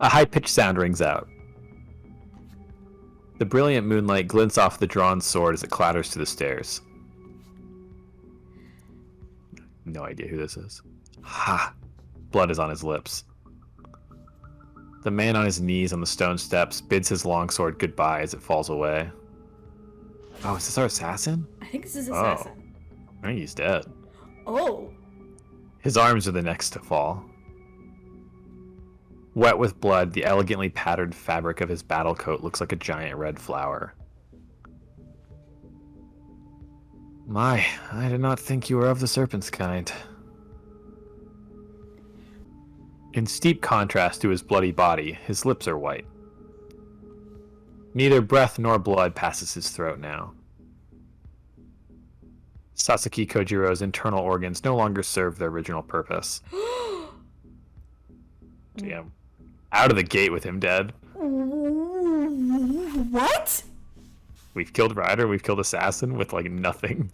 A high-pitched sound rings out. The brilliant moonlight glints off the drawn sword as it clatters to the stairs. No idea who this is. Ha! Blood is on his lips. The man on his knees on the stone steps bids his longsword goodbye as it falls away. Oh, is this our assassin? I think this is Oh, assassin. I think he's dead. Oh. His arms are the next to fall. Wet with blood, the elegantly patterned fabric of his battle coat looks like a giant red flower. My, I did not think you were of the serpent's kind. In steep contrast to his bloody body, his lips are white. Neither breath nor blood passes his throat now. Sasaki Kojiro's internal organs no longer serve their original purpose. Damn. Out of the gate with him dead. What? We've killed Ryder, we've killed Assassin with like nothing.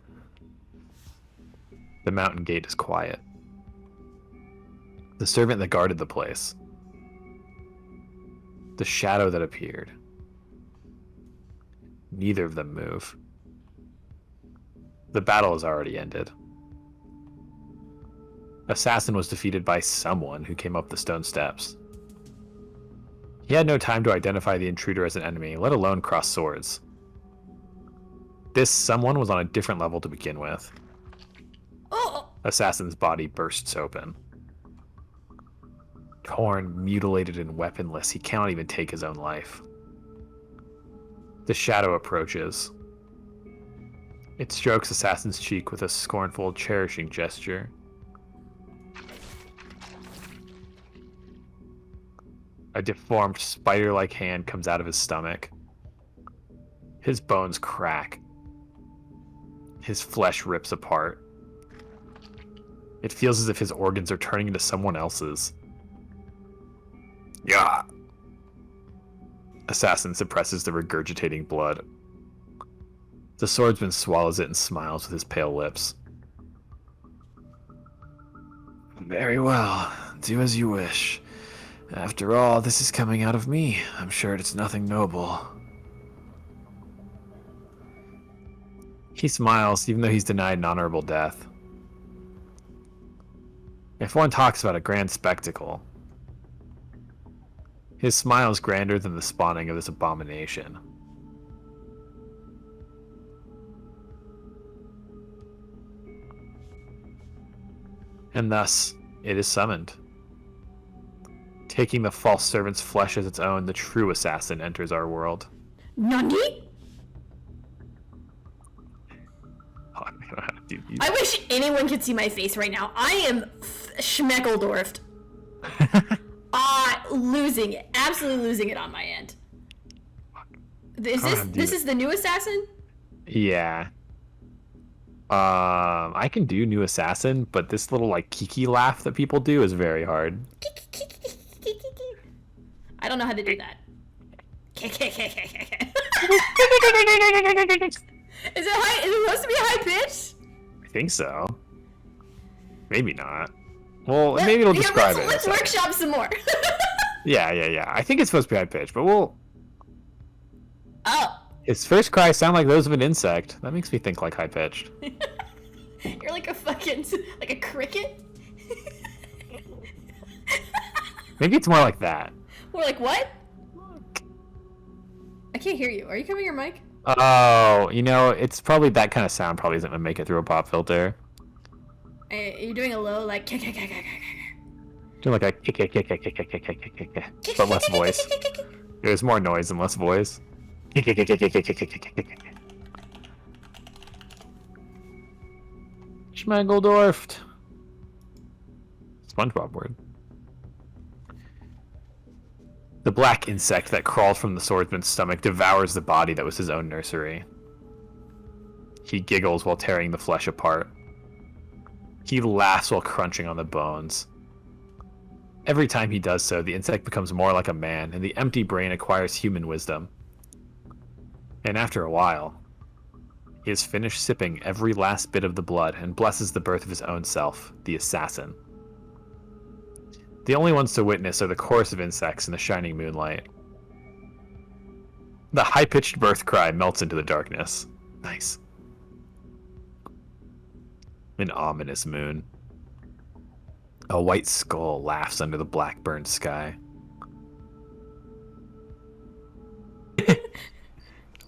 The mountain gate is quiet. The servant that guarded the place. The shadow that appeared. Neither of them move. The battle has already ended. Assassin was defeated by someone who came up the stone steps. He had no time to identify the intruder as an enemy, let alone cross swords. This someone was on a different level to begin with. Oh. Assassin's body bursts open. Torn, mutilated, and weaponless, he cannot even take his own life. The shadow approaches. It strokes Assassin's cheek with a scornful, cherishing gesture. A deformed, spider-like hand comes out of his stomach. His bones crack. His flesh rips apart. It feels as if his organs are turning into someone else's. Yeah. Assassin suppresses the regurgitating blood. The swordsman swallows it and smiles with his pale lips. Very well. Do as you wish. After all, this is coming out of me. I'm sure it's nothing noble. He smiles, even though he's denied an honorable death. If one talks about a grand spectacle, his smile is grander than the spawning of this abomination. And thus, it is summoned. Taking the false servant's flesh as its own, the true assassin enters our world. Nani? Oh, I don't know how to do these. I wish anyone could see my face right now. I am schmeckeldorfed. Losing it. Absolutely losing it on my end. Is this is the new assassin? Yeah. I can do new assassin, but this little like kiki laugh that people do is very hard. I don't know how to do that. Is it high? Is it supposed to be high pitch? I think so. Maybe not. Well, maybe it'll describe it. Let's workshop some more. Yeah. I think it's supposed to be high pitch, but we'll. Oh. His first cries sound like those of an insect. That makes me think like high pitched. You're like a fucking like a cricket. Maybe it's more like that. More like what? I can't hear you. Are you covering your mic? Oh, you know, it's probably that kind of sound probably isn't gonna make it through a pop filter. You're doing a low like. Doing like a but less voice. There's more noise and less voice. Schmegeldorfed. SpongeBob word. The black insect that crawled from the swordsman's stomach devours the body that was his own nursery. He giggles while tearing the flesh apart. He laughs while crunching on the bones. Every time he does so, the insect becomes more like a man, and the empty brain acquires human wisdom. And after a while, he has finished sipping every last bit of the blood and blesses the birth of his own self, the assassin. The only ones to witness are the chorus of insects in the shining moonlight. The high-pitched birth cry melts into the darkness. Nice. An ominous moon. A white skull laughs under the black burned sky.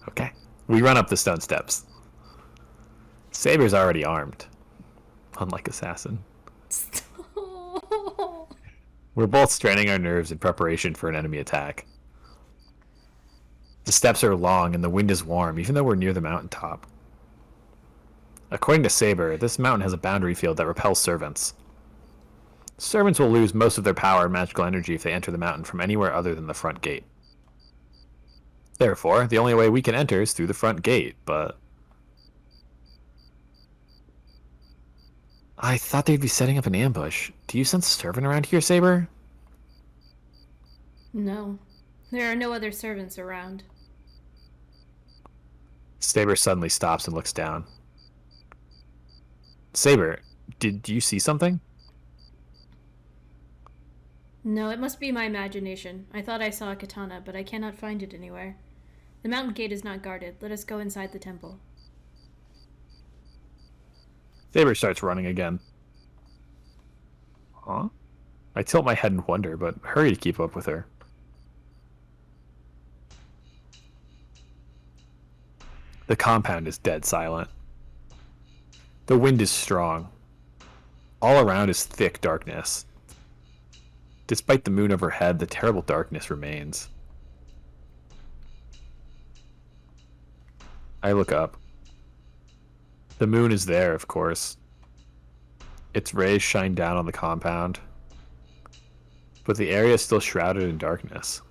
Okay. We run up the stone steps. Saber's already armed. Unlike Assassin. We're both straining our nerves in preparation for an enemy attack. The steps are long and the wind is warm, even though we're near the mountaintop. According to Saber, this mountain has a boundary field that repels servants. Servants will lose most of their power and magical energy if they enter the mountain from anywhere other than the front gate. Therefore, the only way we can enter is through the front gate, but... I thought they'd be setting up an ambush. Do you sense a servant around here, Saber? No. There are no other servants around. Saber suddenly stops and looks down. Saber, did you see something? No, it must be my imagination. I thought I saw a katana, but I cannot find it anywhere. The mountain gate is not guarded. Let us go inside the temple. Saber starts running again. Huh? I tilt my head in wonder, but hurry to keep up with her. The compound is dead silent. The wind is strong. All around is thick darkness. Despite the moon overhead, the terrible darkness remains. I look up. The moon is there, of course. Its rays shine down on the compound, but the area is still shrouded in darkness.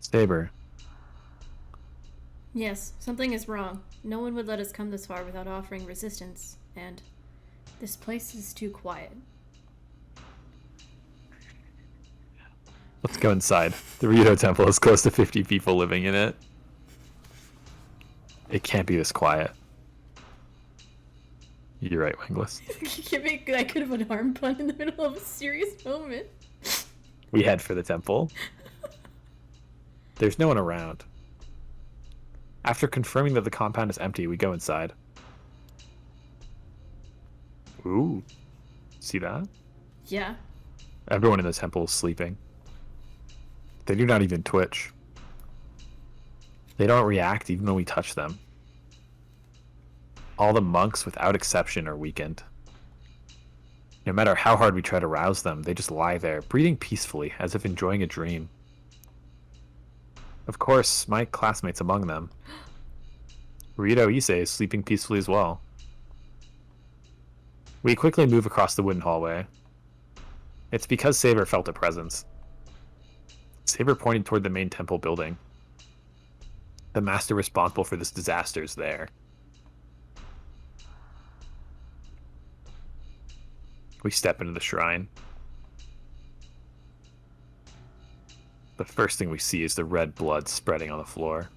Saber. Yes, something is wrong. No one would let us come this far without offering resistance, and this place is too quiet. Let's go inside. The Rito Temple has close to 50 people living in it. It can't be this quiet. You're right, Winglis. I could have an arm pun in the middle of a serious moment. We head for the temple. There's no one around. After confirming that the compound is empty, we go inside. Ooh. See that? Yeah. Everyone in the temple is sleeping. They do not even twitch. They don't react even when we touch them. All the monks, without exception, are weakened. No matter how hard we try to rouse them, they just lie there, breathing peacefully, as if enjoying a dream. Of course, my classmate's among them. Rito Ise is sleeping peacefully as well. We quickly move across the wooden hallway. It's because Saber felt a presence. Saber pointed toward the main temple building. The master responsible for this disaster is there. We step into the shrine. The first thing we see is the red blood spreading on the floor.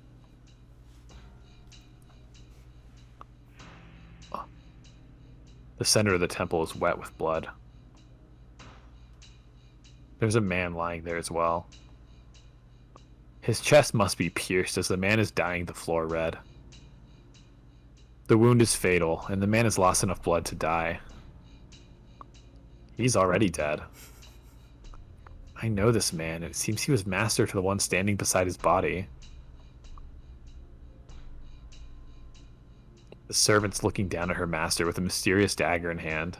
The center of the temple is wet with blood. There's a man lying there as well. His chest must be pierced as the man is dyeing the floor red. The wound is fatal, and the man has lost enough blood to die. He's already dead. I know this man. It seems he was master to the one standing beside his body. The servant's looking down at her master with a mysterious dagger in hand.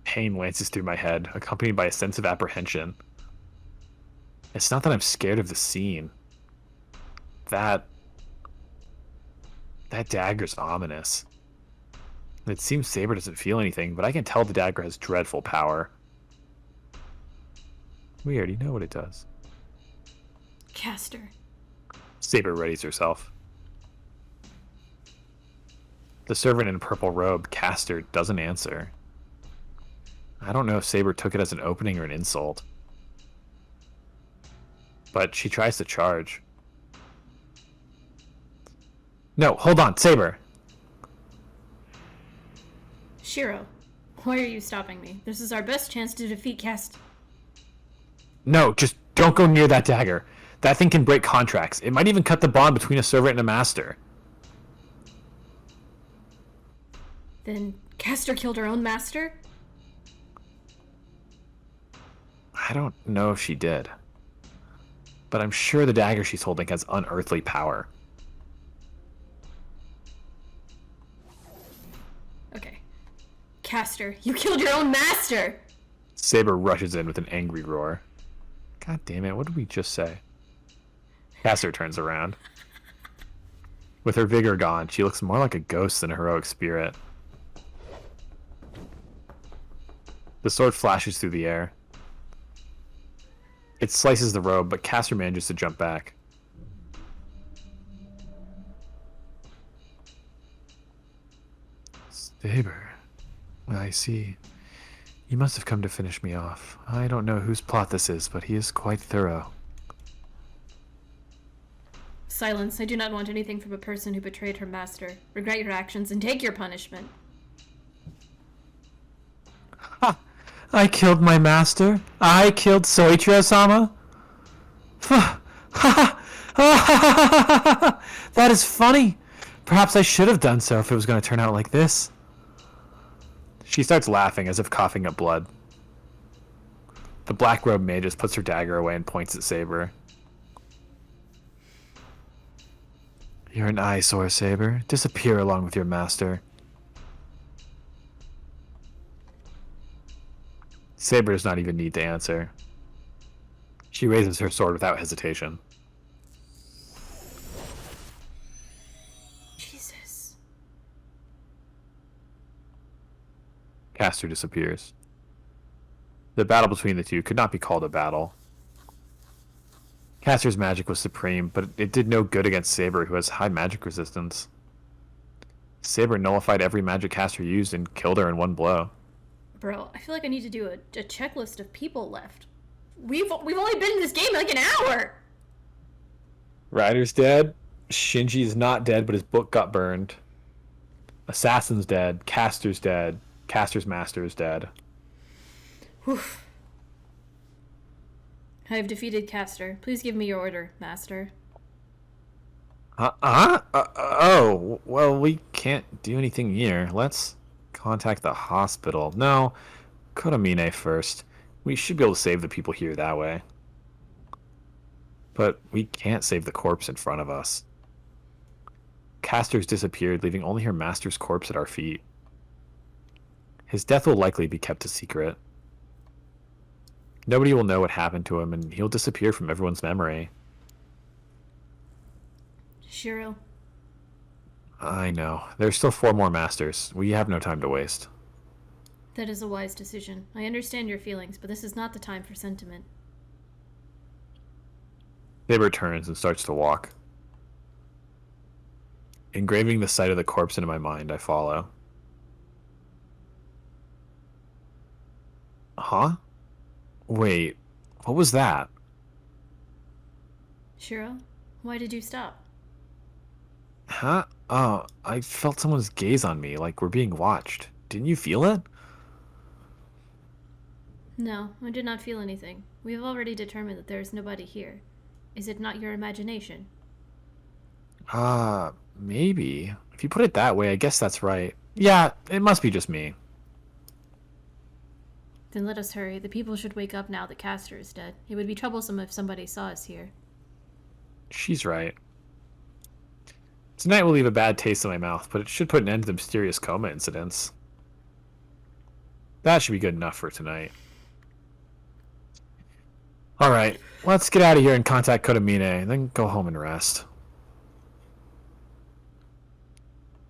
Pain lances through my head, accompanied by a sense of apprehension. It's not that I'm scared of the scene. That dagger's ominous. It seems Saber doesn't feel anything, but I can tell the dagger has dreadful power. We already know what it does. Caster. Saber readies herself. The servant in a purple robe, Caster, doesn't answer. I don't know if Saber took it as an opening or an insult. But she tries to charge. No, hold on, Saber. Shiro, why are you stopping me? This is our best chance to defeat Cast. No, just don't go near that dagger. That thing can break contracts. It might even cut the bond between a servant and a master. Then Castor killed her own master? I don't know if she did. But I'm sure the dagger she's holding has unearthly power. Okay. Castor, you killed your own master! Saber rushes in with an angry roar. God damn it, what did we just say? Castor turns around. With her vigor gone, she looks more like a ghost than a heroic spirit. The sword flashes through the air. It slices the robe, but Castor manages to jump back. Saber, I see. You must have come to finish me off. I don't know whose plot this is, but he is quite thorough. Silence. I do not want anything from a person who betrayed her master. Regret your actions and take your punishment. Ha! I killed my master. I killed Soichiro-sama. That is funny. Perhaps I should have done so if it was going to turn out like this. She starts laughing as if coughing up blood. The black robe magus puts her dagger away and points at Saber. You're an eyesore, Saber. Disappear along with your master. Saber does not even need to answer. She raises her sword without hesitation. Jesus. Castor disappears. The battle between the two could not be called a battle. Castor's magic was supreme, but it did no good against Saber, who has high magic resistance. Saber nullified every magic Castor used and killed her in one blow. Bro, I feel like I need to do a checklist of people left. We've only been in this game like an hour! Ryder's dead. Shinji's not dead, but his book got burned. Assassin's dead. Castor's dead. Castor's master is dead. Whew. I have defeated Castor. Please give me your order, master. Oh, well, we can't do anything here. Let's contact the hospital. No, Kotomine first. We should be able to save the people here that way. But we can't save the corpse in front of us. Castor's disappeared, leaving only her master's corpse at our feet. His death will likely be kept a secret. Nobody will know what happened to him, and he'll disappear from everyone's memory. Shiro. I know. There's still 4 more masters. We have no time to waste. That is a wise decision. I understand your feelings, but this is not the time for sentiment. Saber turns and starts to walk. Engraving the sight of the corpse into my mind, I follow. Huh? Wait, what was that? Shiro, why did you stop? Huh? Oh, I felt someone's gaze on me, like we're being watched. Didn't you feel it? No, I did not feel anything. We have already determined that there is nobody here. Is it not your imagination? Maybe. If you put it that way, I guess that's right. Yeah, it must be just me. Then let us hurry. The people should wake up now that Castor is dead. It would be troublesome if somebody saw us here. She's right. Tonight will leave a bad taste in my mouth, but it should put an end to the mysterious coma incidents. That should be good enough for tonight. Alright, let's get out of here and contact Kotomine, then go home and rest.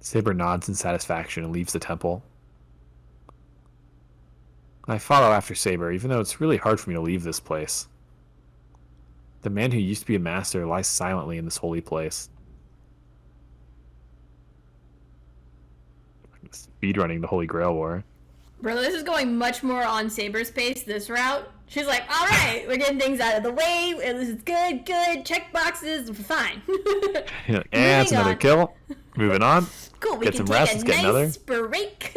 Saber nods in satisfaction and leaves the temple. I follow after Saber, even though it's really hard for me to leave this place. The man who used to be a master lies silently in this holy place. Speedrunning the Holy Grail War. Bro, this is going much more on Saber's pace, this route. She's like, all right, we're getting things out of the way. This is good. Check boxes, fine. And it's another kill. Moving on. Cool, we Get can some rest. Let's take get a another. nice break.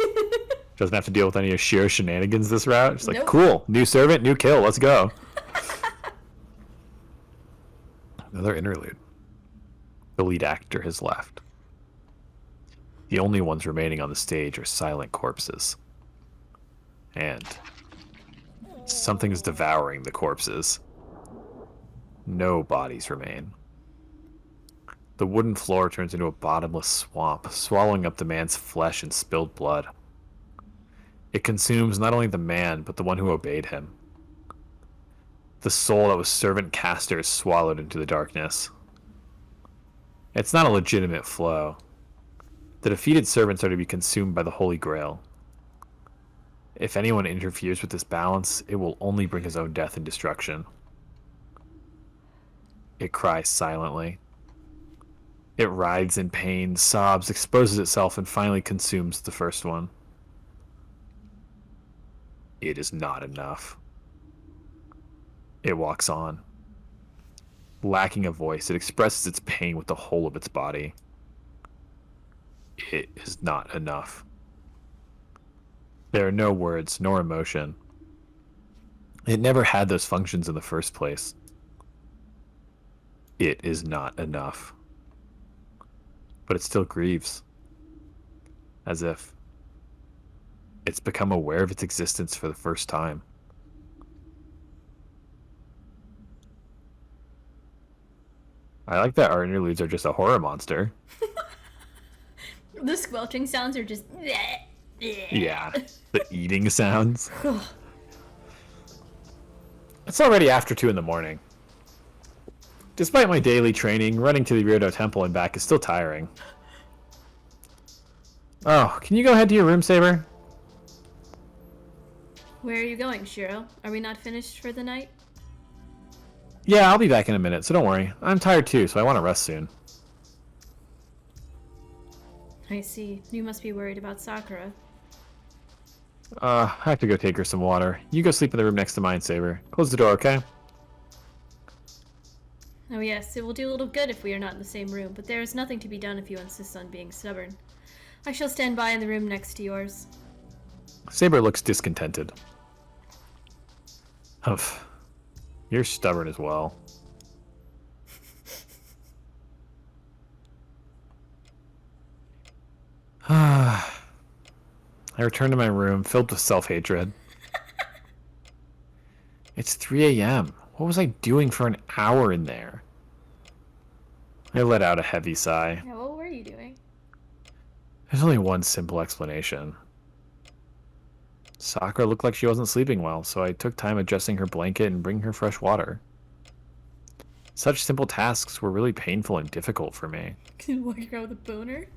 Doesn't have to deal with any of Shio's shenanigans this route. She's like, Nope. cool, new servant, new kill, let's go. Another interlude. The lead actor has left. The only ones remaining on the stage are silent corpses. And something's devouring the corpses. No bodies remain. The wooden floor turns into a bottomless swamp, swallowing up the man's flesh and spilled blood. It consumes not only the man, but the one who obeyed him. The soul that was servant Castor is swallowed into the darkness. It's not a legitimate flow. The defeated servants are to be consumed by the Holy Grail. If anyone interferes with this balance, it will only bring his own death and destruction. It cries silently. It writhes in pain, sobs, exposes itself, and finally consumes the first one. It is not enough. It walks on. Lacking a voice, it expresses its pain with the whole of its body. It is not enough. There are no words, nor emotion. It never had those functions in the first place. It is not enough. But it still grieves. As if it's become aware of its existence for the first time. I like that our interludes are just a horror monster. The squelching sounds are just... Yeah, the eating sounds. It's already after 2 in the morning. Despite my daily training, running to the Realta temple and back is still tiring. Oh, can you go ahead to your room, Saber? Where are you going, Shiro? Are we not finished for the night? Yeah, I'll be back in a minute, so don't worry. I'm tired too, so I want to rest soon. I see. You must be worried about Sakura. I have to go take her some water. You go sleep in the room next to mine, Saber. Close the door, okay? Oh yes, it will do a little good if we are not in the same room, but there is nothing to be done if you insist on being stubborn. I shall stand by in the room next to yours. Saber looks discontented. Humph. You're stubborn as well. I return to my room, filled with self-hatred. It's 3 a.m. What was I doing for an hour in there? I let out a heavy sigh. Yeah, what were you doing? There's only one simple explanation. Sakura looked like she wasn't sleeping well, so I took time adjusting her blanket and bringing her fresh water. Such simple tasks were really painful and difficult for me. Can you walk around with a boner?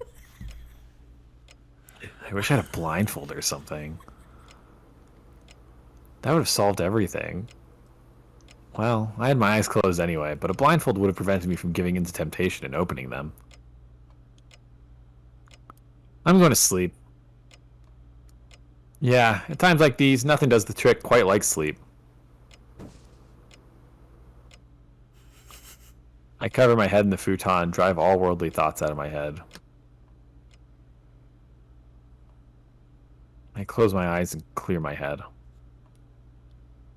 I wish I had a blindfold or something. That would have solved everything. Well, I had my eyes closed anyway, but a blindfold would have prevented me from giving in to temptation and opening them. I'm going to sleep. Yeah, at times like these, nothing does the trick quite like sleep. I cover my head in the futon, drive all worldly thoughts out of my head. I close my eyes and clear my head.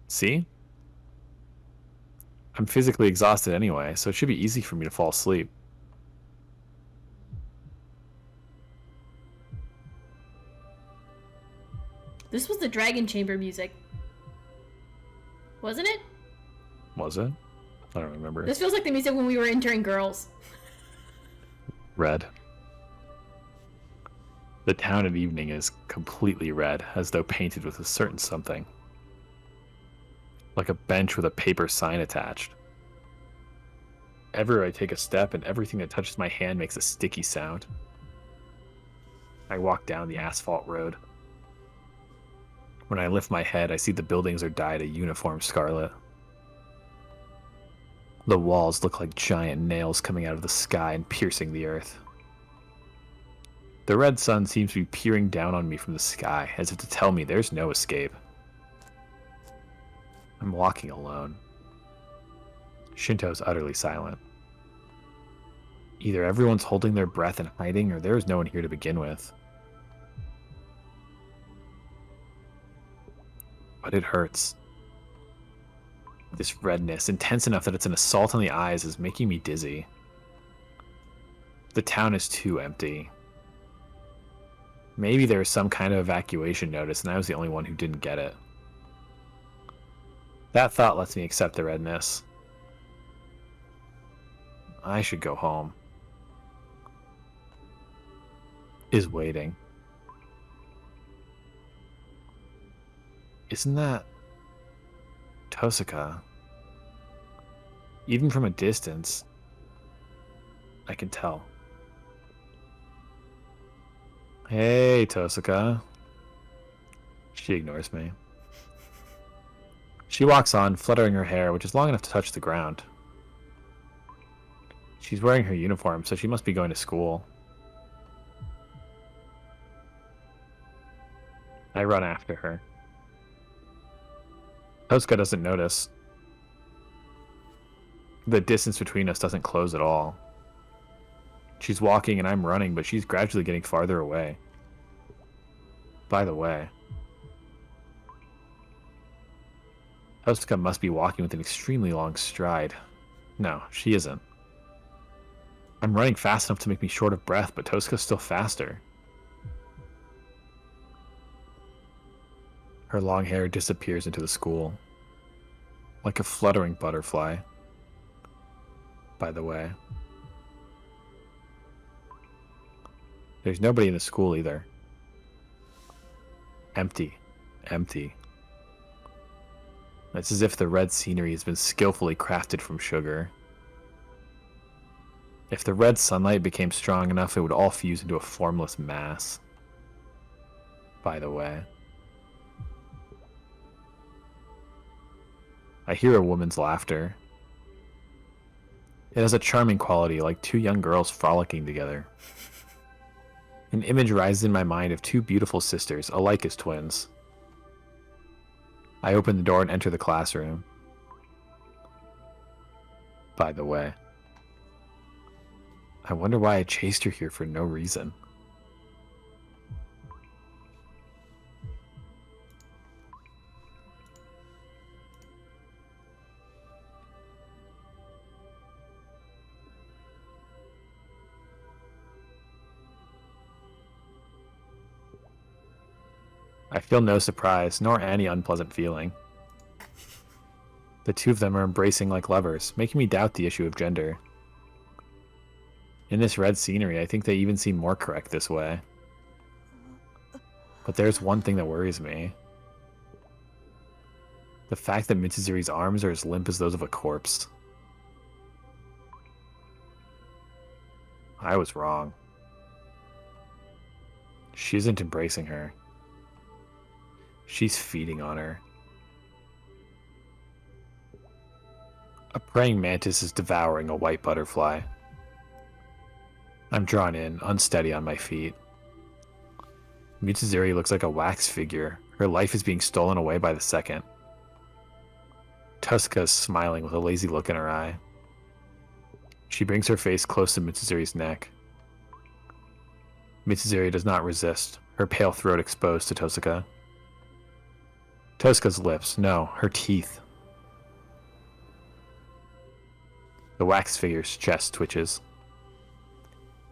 See? I'm physically exhausted anyway, so it should be easy for me to fall asleep. This was the Dragon Chamber music. Wasn't it? Was it? I don't remember. This feels like the music when we were entering girls. Red. The town at evening is completely red, as though painted with a certain something. Like a bench with a paper sign attached. Everywhere I take a step and everything that touches my hand makes a sticky sound. I walk down the asphalt road. When I lift my head, I see the buildings are dyed a uniform scarlet. The walls look like giant nails coming out of the sky and piercing the earth. The red sun seems to be peering down on me from the sky, as if to tell me there's no escape. I'm walking alone. Shinto's utterly silent. Either everyone's holding their breath and hiding, or there is no one here to begin with. But it hurts. This redness, intense enough that it's an assault on the eyes, is making me dizzy. The town is too empty. Maybe there was some kind of evacuation notice and I was the only one who didn't get it. That thought lets me accept the redness. I should go home. Is waiting. Isn't that Tosaka? Even from a distance, I can tell. Hey, Tosaka. She ignores me. She walks on, fluttering her hair, which is long enough to touch the ground. She's wearing her uniform, so she must be going to school. I run after her. Tosaka doesn't notice. The distance between us doesn't close at all. She's walking and I'm running, but she's gradually getting farther away. By the way, Tosaka must be walking with an extremely long stride. No, she isn't. I'm running fast enough to make me short of breath, but Tosaka's still faster. Her long hair disappears into the school, like a fluttering butterfly. By the way, there's nobody in the school either. Empty. Empty. It's as if the red scenery has been skillfully crafted from sugar. If the red sunlight became strong enough, it would all fuse into a formless mass. By the way, I hear a woman's laughter. It has a charming quality, like two young girls frolicking together. An image rises in my mind of two beautiful sisters, alike as twins. I open the door and enter the classroom. By the way, I wonder why I chased her here for no reason. I feel no surprise, nor any unpleasant feeling. The two of them are embracing like lovers, making me doubt the issue of gender. In this red scenery, I think they even seem more correct this way. But there's one thing that worries me. The fact that Mitsuzuri's arms are as limp as those of a corpse. I was wrong. She isn't embracing her. She's feeding on her. A praying mantis is devouring a white butterfly. I'm drawn in, unsteady on my feet. Mitsuzuri looks like a wax figure. Her life is being stolen away by the second. Tosaka is smiling with a lazy look in her eye. She brings her face close to Mitsuzuri's neck. Mitsuzuri does not resist, her pale throat exposed to Tosaka. Tosaka's lips, no, her teeth. The wax figure's chest twitches.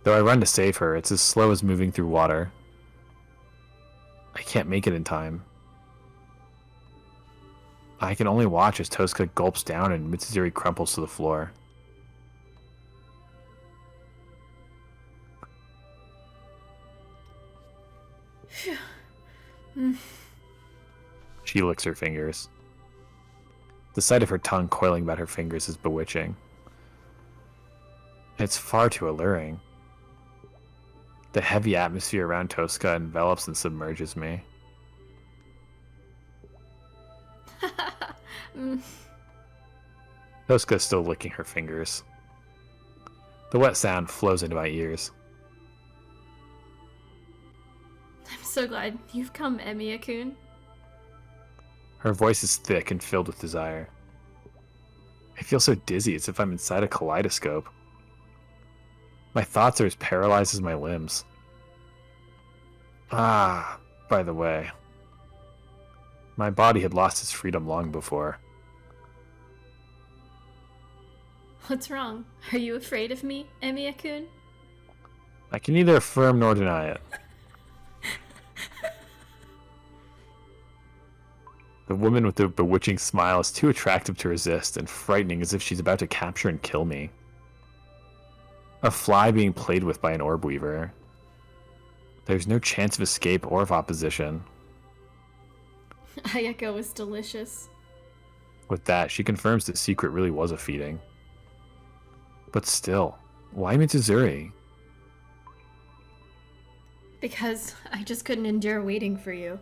Though I run to save her, it's as slow as moving through water. I can't make it in time. I can only watch as Tosaka gulps down and Mitsuzuri crumples to the floor. She licks her fingers. The sight of her tongue coiling about her fingers is bewitching. It's far too alluring. The heavy atmosphere around Tosaka envelops and submerges me. Tosaka is still licking her fingers. The wet sound flows into my ears. I'm so glad you've come, Emiya-kun. Her voice is thick and filled with desire. I feel so dizzy, as if I'm inside a kaleidoscope. My thoughts are as paralyzed as my limbs. Ah, by the way, my body had lost its freedom long before. What's wrong? Are you afraid of me, Emiya-kun? I can neither affirm nor deny it. The woman with the bewitching smile is too attractive to resist and frightening, as if she's about to capture and kill me. A fly being played with by an orb weaver. There's no chance of escape or of opposition. Ayako was delicious. With that, she confirms the secret really was a feeding. But still, why Mitsuzuri? Because I just couldn't endure waiting for you.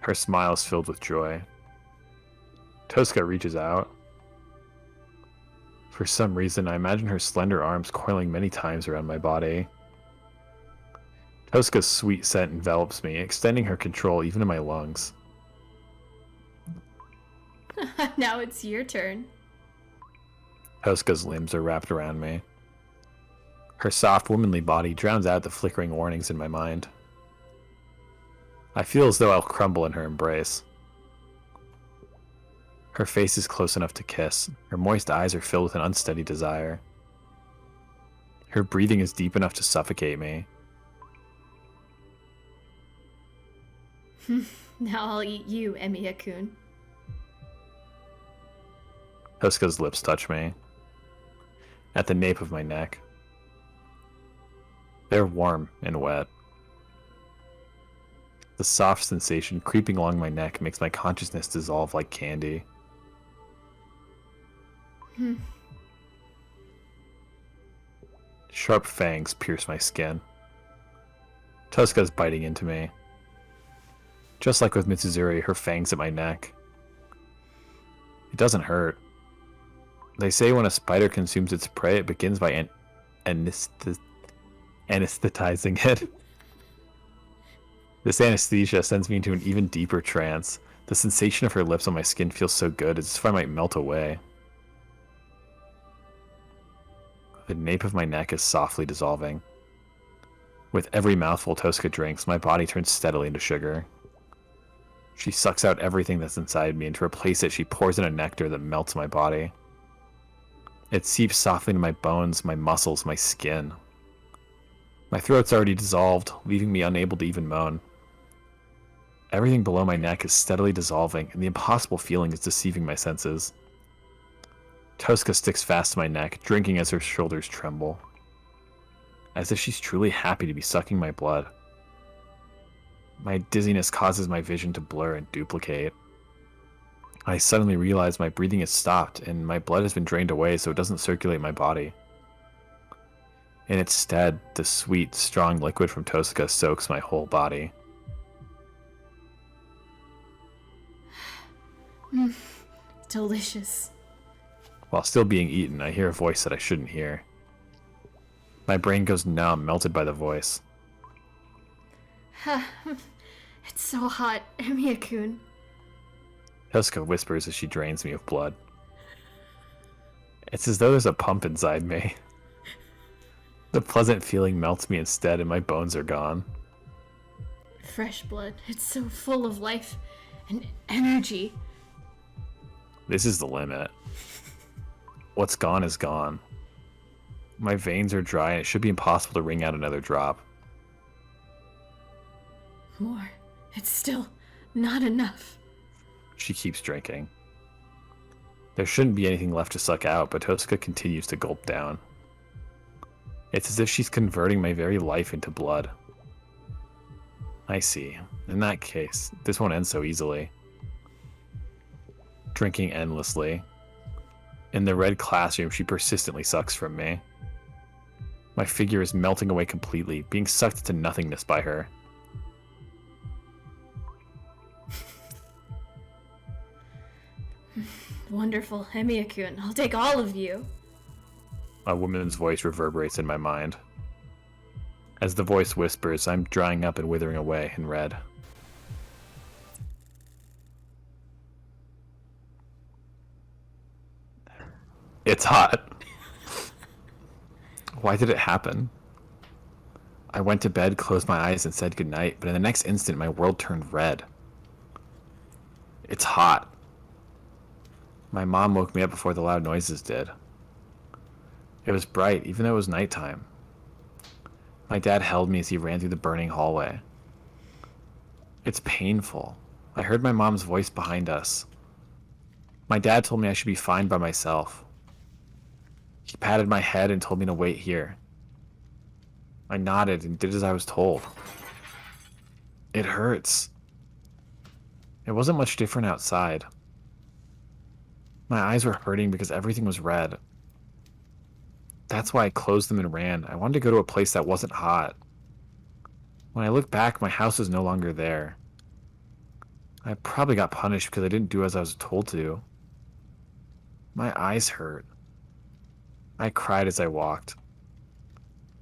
Her smile is filled with joy. Tosca reaches out. For some reason, I imagine her slender arms coiling many times around my body. Tosca's sweet scent envelops me, extending her control even to my lungs. Now it's your turn. Tosca's limbs are wrapped around me. Her soft, womanly body drowns out the flickering warnings in my mind. I feel as though I'll crumble in her embrace. Her face is close enough to kiss. Her moist eyes are filled with an unsteady desire. Her breathing is deep enough to suffocate me. Now I'll eat you, Emiya-kun. Tosca's lips touch me. At the nape of my neck. They're warm and wet. The soft sensation creeping along my neck makes my consciousness dissolve like candy. Sharp fangs pierce my skin. Tosca's biting into me. Just like with Mitsuzuri, her fangs at my neck. It doesn't hurt. They say when a spider consumes its prey, it begins by anesthetizing it. This anesthesia sends me into an even deeper trance. The sensation of her lips on my skin feels so good, as if I might melt away. The nape of my neck is softly dissolving. With every mouthful Tosca drinks, my body turns steadily into sugar. She sucks out everything that's inside me, and to replace it, she pours in a nectar that melts my body. It seeps softly into my bones, my muscles, my skin. My throat's already dissolved, leaving me unable to even moan. Everything below my neck is steadily dissolving, and the impossible feeling is deceiving my senses. Tosca sticks fast to my neck, drinking as her shoulders tremble. As if she's truly happy to be sucking my blood. My dizziness causes my vision to blur and duplicate. I suddenly realize my breathing has stopped, and my blood has been drained away so it doesn't circulate my body. In its stead, the sweet, strong liquid from Tosca soaks my whole body. Delicious. While still being eaten, I hear a voice that I shouldn't hear. My brain goes numb, melted by the voice. It's so hot, Emiya-kun. Tosca whispers as she drains me of blood. It's as though there's a pump inside me. The pleasant feeling melts me instead, and my bones are gone. Fresh blood. It's so full of life and energy. This is the limit. What's gone is gone. My veins are dry, and it should be impossible to wring out another drop. More. It's still not enough. She keeps drinking. There shouldn't be anything left to suck out, but Tosca continues to gulp down. It's as if she's converting my very life into blood. I see. In that case, this won't end so easily. Drinking endlessly. In the red classroom, she persistently sucks from me. My figure is melting away completely, being sucked to nothingness by her. Wonderful, Emiya-kun. I'll take all of you. A woman's voice reverberates in my mind. As the voice whispers, I'm drying up and withering away in red. It's hot. Why did it happen? I went to bed, closed my eyes, and said goodnight, but in the next instant, my world turned red. It's hot. My mom woke me up before the loud noises did. It was bright, even though it was nighttime. My dad held me as he ran through the burning hallway. It's painful. I heard my mom's voice behind us. My dad told me I should be fine by myself. He patted my head and told me to wait here. I nodded and did as I was told. It hurts. It wasn't much different outside. My eyes were hurting because everything was red. That's why I closed them and ran. I wanted to go to a place that wasn't hot. When I look back, my house is no longer there. I probably got punished because I didn't do as I was told to do. My eyes hurt. I cried as I walked.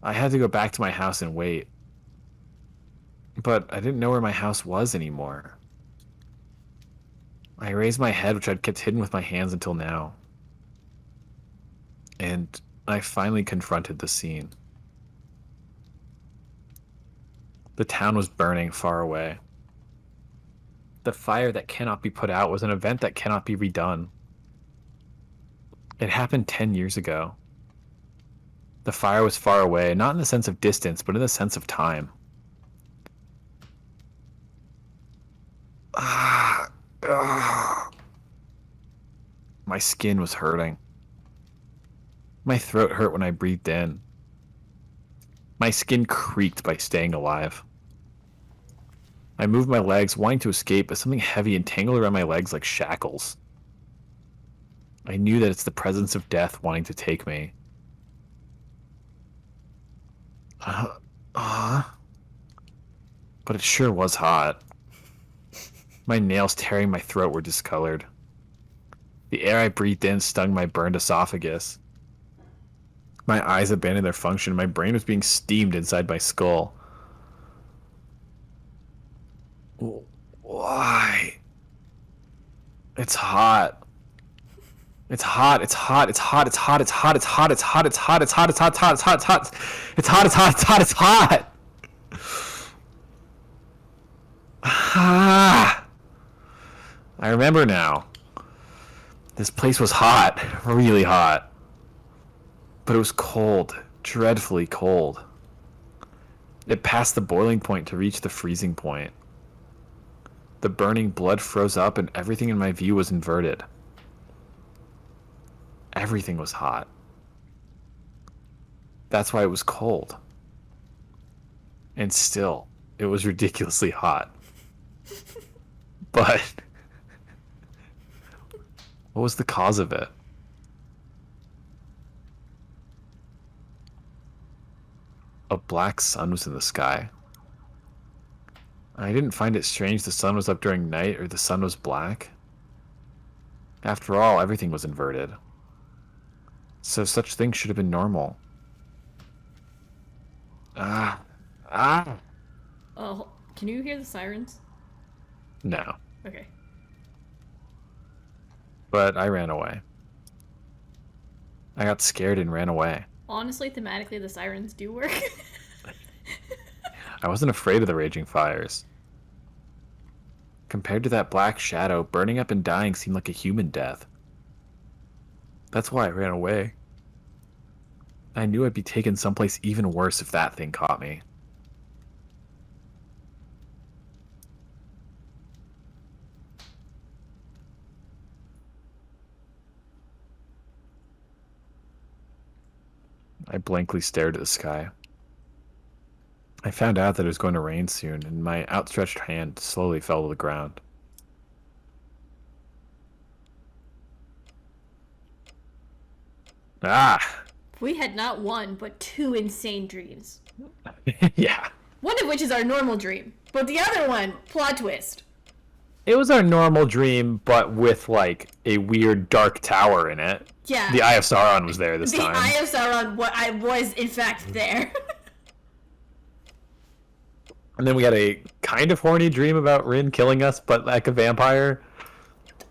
I had to go back to my house and wait. But I didn't know where my house was anymore. I raised my head, which I'd kept hidden with my hands until now. And I finally confronted the scene. The town was burning far away. The fire that cannot be put out was an event that cannot be redone. It happened 10 years ago. The fire was far away, not in the sense of distance, but in the sense of time. My skin was hurting. My throat hurt when I breathed in. My skin creaked by staying alive. I moved my legs, wanting to escape, but something heavy entangled around my legs like shackles. I knew that it's the presence of death wanting to take me. But it sure was hot. My nails tearing my throat were discolored. The air I breathed in stung my burned esophagus. My eyes abandoned their function. My brain was being steamed inside my skull. Why? It's hot. It's hot, it's hot, it's hot, it's hot, it's hot, it's hot, it's hot, it's hot, it's hot, it's hot, it's hot, it's hot, it's hot, it's hot, it's hot, it's hot, it's hot. Ah. I remember now. This place was hot, really hot. But it was cold, dreadfully cold. It passed the boiling point to reach the freezing point. The burning blood froze up and everything in my view was inverted. Everything was hot. That's why it was cold. And still, it was ridiculously hot. But what was the cause of it? A black sun was in the sky. I didn't find it strange the sun was up during night or the sun was black. After all, everything was inverted. So such things should have been normal. Ah. Oh, can you hear the sirens? No. Okay. But I ran away. I got scared and ran away. Honestly, thematically, the sirens do work. I wasn't afraid of the raging fires. Compared to that black shadow, burning up and dying seemed like a human death. That's why I ran away. I knew I'd be taken someplace even worse if that thing caught me. I blankly stared at the sky. I found out that it was going to rain soon, and my outstretched hand slowly fell to the ground. Ah! We had not one, but two insane dreams. Yeah. One of which is our normal dream, but the other one, plot twist. It was our normal dream, but with, like, a weird dark tower in it. Yeah. The Eye of Sauron was there this time. The Eye of Sauron, I was, in fact, there. And then we had a kind of horny dream about Rin killing us, but like a vampire.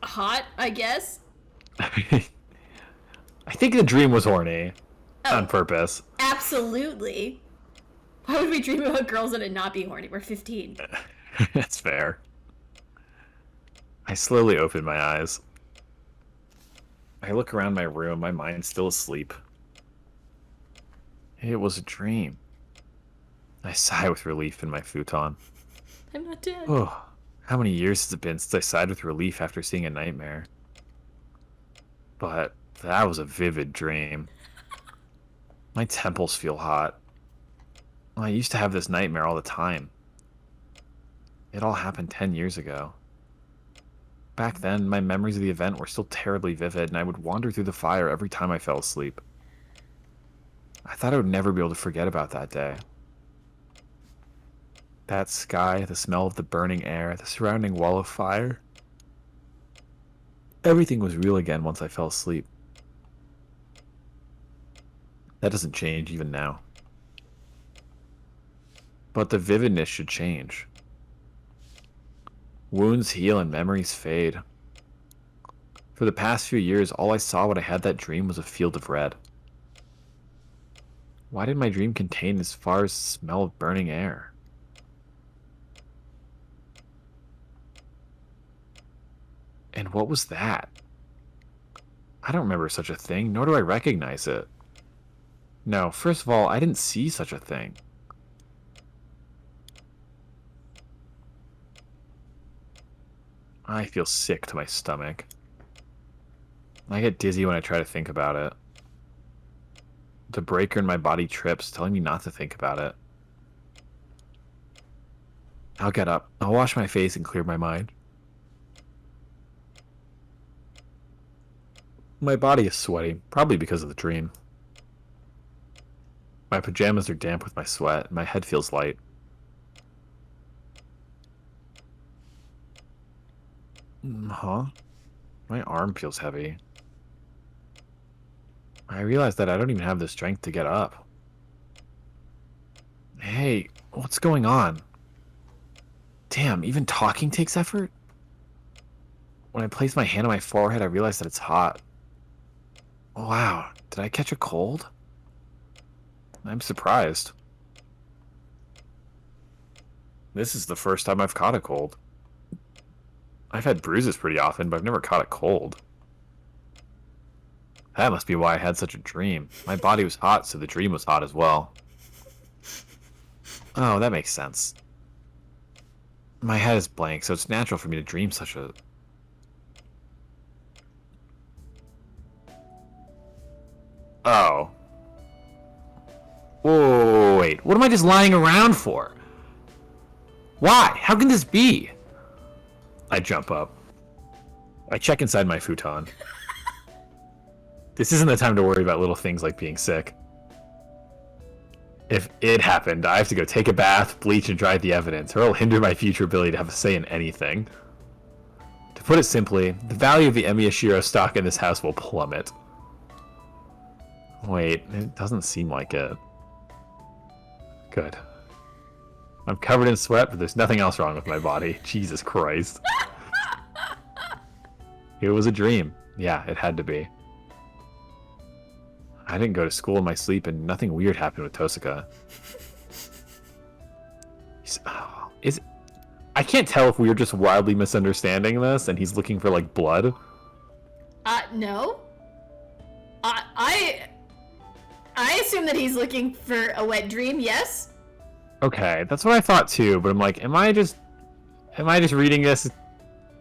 Hot, I guess. I think the dream was horny. Oh. On purpose. Absolutely. Why would we dream about girls and it not be horny? We're 15. That's fair. I slowly open my eyes. I look around my room, my mind's still asleep. It was a dream. I sigh with relief in my futon. I'm not dead. Oh, how many years has it been since I sighed with relief after seeing a nightmare? But that was a vivid dream. My temples feel hot. I used to have this nightmare all the time. It all happened 10 years ago. Back then, my memories of the event were still terribly vivid, and I would wander through the fire every time I fell asleep. I thought I would never be able to forget about that day. That sky, the smell of the burning air, the surrounding wall of fire. Everything was real again once I fell asleep. That doesn't change even now. But the vividness should change. Wounds heal and memories fade. For the past few years, all I saw when I had that dream was a field of red. Why did my dream contain as far as the smell of burning air? And what was that? I don't remember such a thing, nor do I recognize it. No, first of all, I didn't see such a thing. I feel sick to my stomach. I get dizzy when I try to think about it. The breaker in my body trips, telling me not to think about it. I'll get up. I'll wash my face and clear my mind. My body is sweaty, probably because of the dream. My pajamas are damp with my sweat, and my head feels light. Huh? My arm feels heavy. I realize that I don't even have the strength to get up. Hey, what's going on? Damn, even talking takes effort? When I place my hand on my forehead, I realize that it's hot. Wow, did I catch a cold? I'm surprised. This is the first time I've caught a cold. I've had bruises pretty often, but I've never caught a cold. That must be why I had such a dream. My body was hot, so the dream was hot as well. Oh, that makes sense. My head is blank, so it's natural for me to dream such a... Oh. Whoa, wait. What am I just lying around for? Why? How can this be? I jump up. I check inside my futon. This isn't the time to worry about little things like being sick. If it happened, I have to go take a bath, bleach, and dry the evidence, or it'll hinder my future ability to have a say in anything. To put it simply, the value of the Emiyashiro stock in this house will plummet. Wait, it doesn't seem like it. Good. I'm covered in sweat, but there's nothing else wrong with my body. Jesus Christ. It was a dream. Yeah, it had to be. I didn't go to school in my sleep, and nothing weird happened with Tosuka. I can't tell if we were just wildly misunderstanding this, and he's looking for, like, blood. No. I assume that he's looking for a wet dream, yes? Okay, that's what I thought too, but I'm like, am I just reading this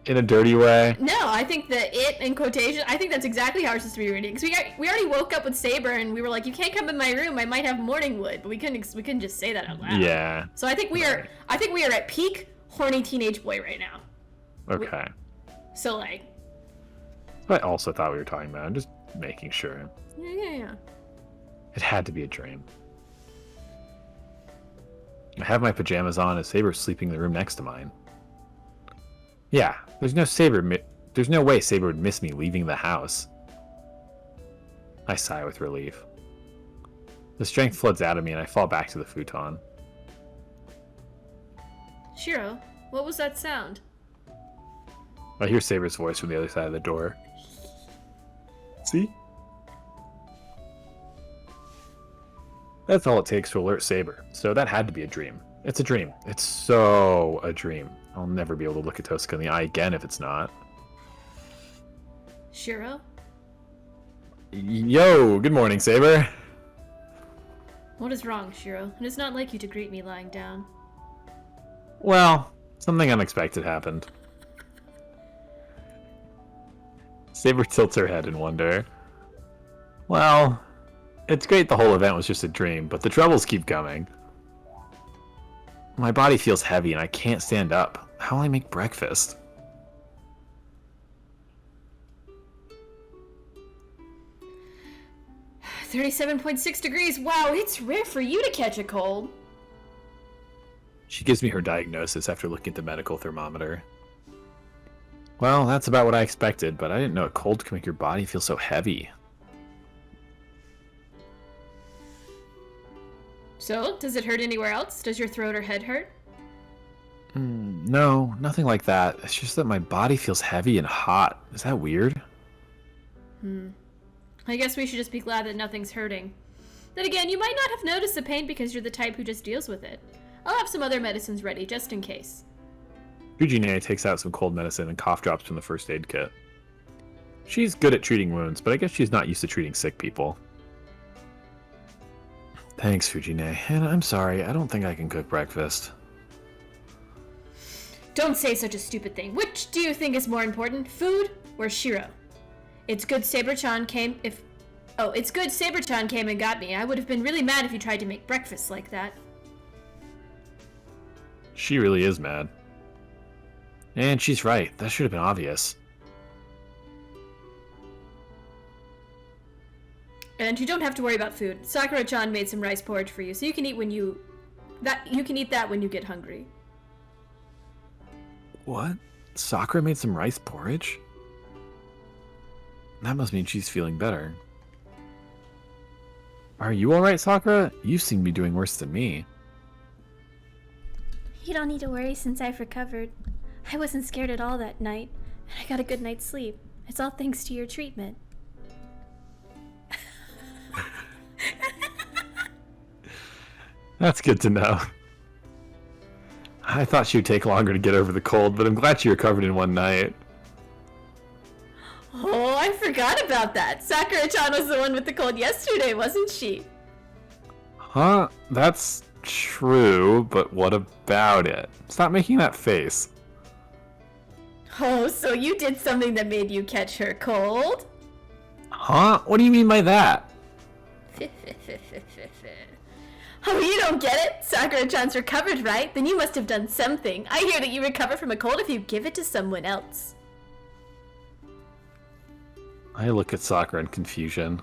in a dirty way? No, I think that it in quotation, I think that's exactly how we're supposed to be reading. Because we already woke up with Saber and we were like, you can't come in my room, I might have morning wood, but we couldn't just say that out loud. Yeah. So I think we are at peak horny teenage boy right now. Okay. So like. I also thought we were talking about. I'm just making sure. Yeah. It had to be a dream. I have my pajamas on as Saber's sleeping in the room next to mine. Yeah, there's no way Saber would miss me leaving the house. I sigh with relief. The strength floods out of me and I fall back to the futon. Shiro, what was that sound? I hear Saber's voice from the other side of the door. See? That's all it takes to alert Saber, so that had to be a dream. It's a dream. It's so a dream. I'll never be able to look at Tosuka in the eye again if it's not. Shiro? Yo, good morning, Saber. What is wrong, Shiro? It is not like you to greet me lying down. Well, something unexpected happened. Saber tilts her head in wonder. Well, it's great the whole event was just a dream, but the troubles keep coming. My body feels heavy and I can't stand up. How will I make breakfast? $37.6 degrees. Wow, it's rare for you to catch a cold. She gives me her diagnosis after looking at the medical thermometer. Well, that's about what I expected, but I didn't know a cold can make your body feel so heavy. So, does it hurt anywhere else? Does your throat or head hurt? No, nothing like that. It's just that my body feels heavy and hot. Is that weird? I guess we should just be glad that nothing's hurting. Then again, you might not have noticed the pain because you're the type who just deals with it. I'll have some other medicines ready, just in case. Fujine takes out some cold medicine and cough drops from the first aid kit. She's good at treating wounds, but I guess she's not used to treating sick people. Thanks, Fujine. And I'm sorry, I don't think I can cook breakfast. Don't say such a stupid thing. Which do you think is more important, food or Shiro? It's good Saber-chan came and got me. I would have been really mad if you tried to make breakfast like that. She really is mad. And she's right. That should have been obvious. And you don't have to worry about food. Sakura-chan made some rice porridge for you, so you can eat that when you get hungry. What? Sakura made some rice porridge? That must mean she's feeling better. Are you alright, Sakura? You seem to be doing worse than me. You don't need to worry since I've recovered. I wasn't scared at all that night, and I got a good night's sleep. It's all thanks to your treatment. That's good to know. I thought she would take longer to get over the cold, but I'm glad she recovered in one night. Oh, I forgot about that. Sakura-chan was the one with the cold yesterday, wasn't she? Huh? That's true, but what about it? Stop making that face. Oh, so you did something that made you catch her cold? Huh? What do you mean by that? Oh, you don't get it? Sakura-chan's recovered, right? Then you must have done something. I hear that you recover from a cold if you give it to someone else. I look at Sakura in confusion.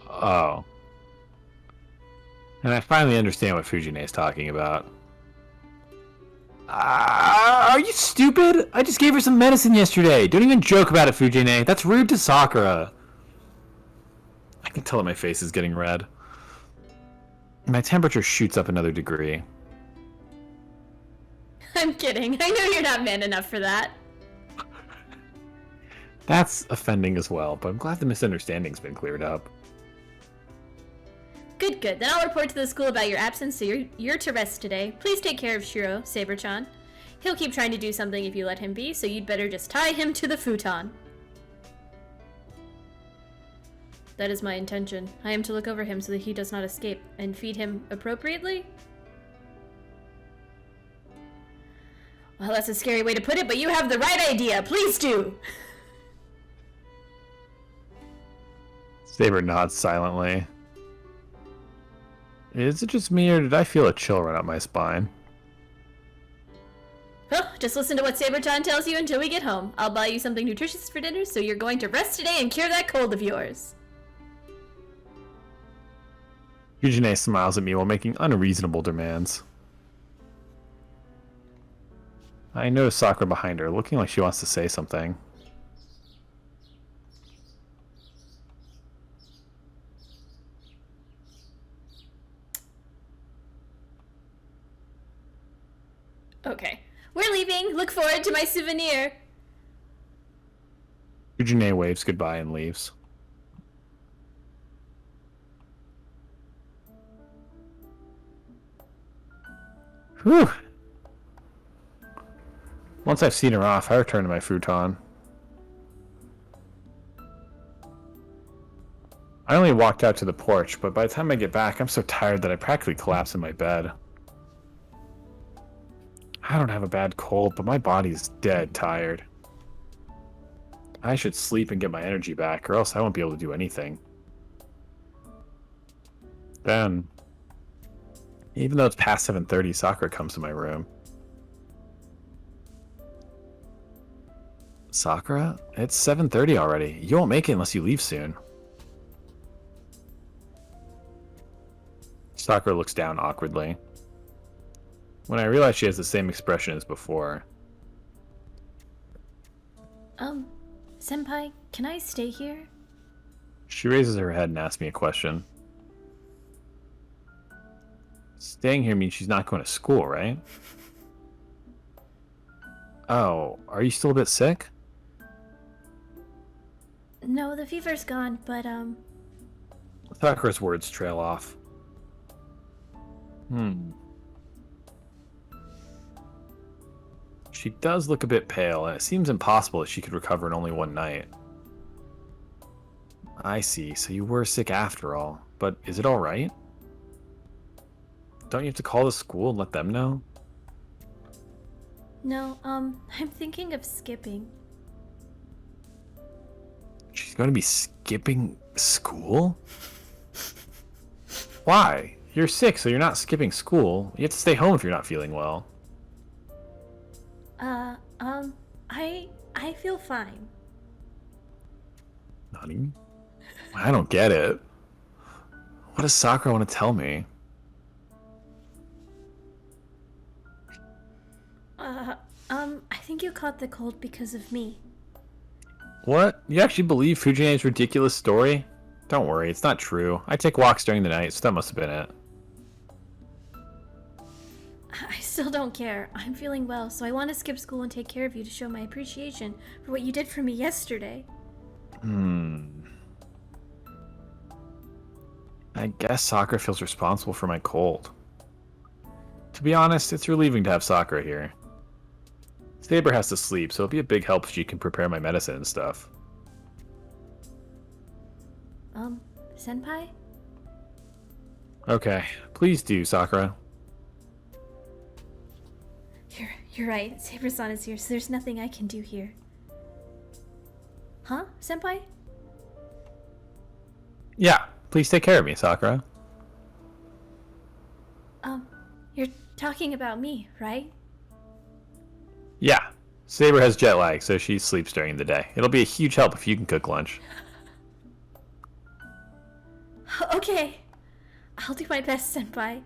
Oh. And I finally understand what Fujine is talking about. Are you stupid? I just gave her some medicine yesterday. Don't even joke about it, Fujine. That's rude to Sakura. I can tell that my face is getting red. My temperature shoots up another degree. I'm kidding. I know you're not man enough for that. That's offending as well, but I'm glad the misunderstanding's been cleared up. Good, good. Then I'll report to the school about your absence, so you're to rest today. Please take care of Shiro, Saber-chan. He'll keep trying to do something if you let him be, so you'd better just tie him to the futon. That is my intention. I am to look over him so that he does not escape, and feed him appropriately? Well, that's a scary way to put it, but you have the right idea. Please do! Saber nods silently. Is it just me, or did I feel a chill run up my spine? Well, just listen to what Saber-chan tells you until we get home. I'll buy you something nutritious for dinner, so you're going to rest today and cure that cold of yours. Fujine smiles at me while making unreasonable demands. I notice Sakura behind her, looking like she wants to say something. Okay. We're leaving. Look forward to my souvenir. Fujine Fujine waves goodbye and leaves. Whew. Once I've seen her off, I return to my futon. I only walked out to the porch, but by the time I get back, I'm so tired that I practically collapse in my bed. I don't have a bad cold, but my body's dead tired. I should sleep and get my energy back, or else I won't be able to do anything. Then, even though it's past 7:30, Sakura comes to my room. Sakura? It's 7:30 already. You won't make it unless you leave soon. Sakura looks down awkwardly. When I realize she has the same expression as before. Senpai, can I stay here? She raises her head and asks me a question. Staying here means she's not going to school, right? Oh, are you still a bit sick? No, the fever's gone, but, Sakura's words trail off. She does look a bit pale, and it seems impossible that she could recover in only one night. I see, so you were sick after all. But is it alright? Don't you have to call the school and let them know? no, I'm thinking of skipping. She's going to be skipping school? Why? You're sick, so you're not skipping school. You have to stay home if you're not feeling well. I feel fine. Nani? I don't get it. What does Sakura want to tell me? I think you caught the cold because of me. What? You actually believe Fujine's ridiculous story? Don't worry, it's not true. I take walks during the night, so that must have been it. I still don't care. I'm feeling well, so I want to skip school and take care of you to show my appreciation for what you did for me yesterday. I guess Sakura feels responsible for my cold. To be honest, it's relieving to have Sakura here. Saber has to sleep, so it'll be a big help if she can prepare my medicine and stuff. Senpai? Okay, please do, Sakura. You're right. Saber-san is here, so there's nothing I can do here. Huh, Senpai? Yeah, please take care of me, Sakura. You're talking about me, right? Yeah, Saber has jet lag, so she sleeps during the day. It'll be a huge help if you can cook lunch. Okay. I'll do my best, Senpai.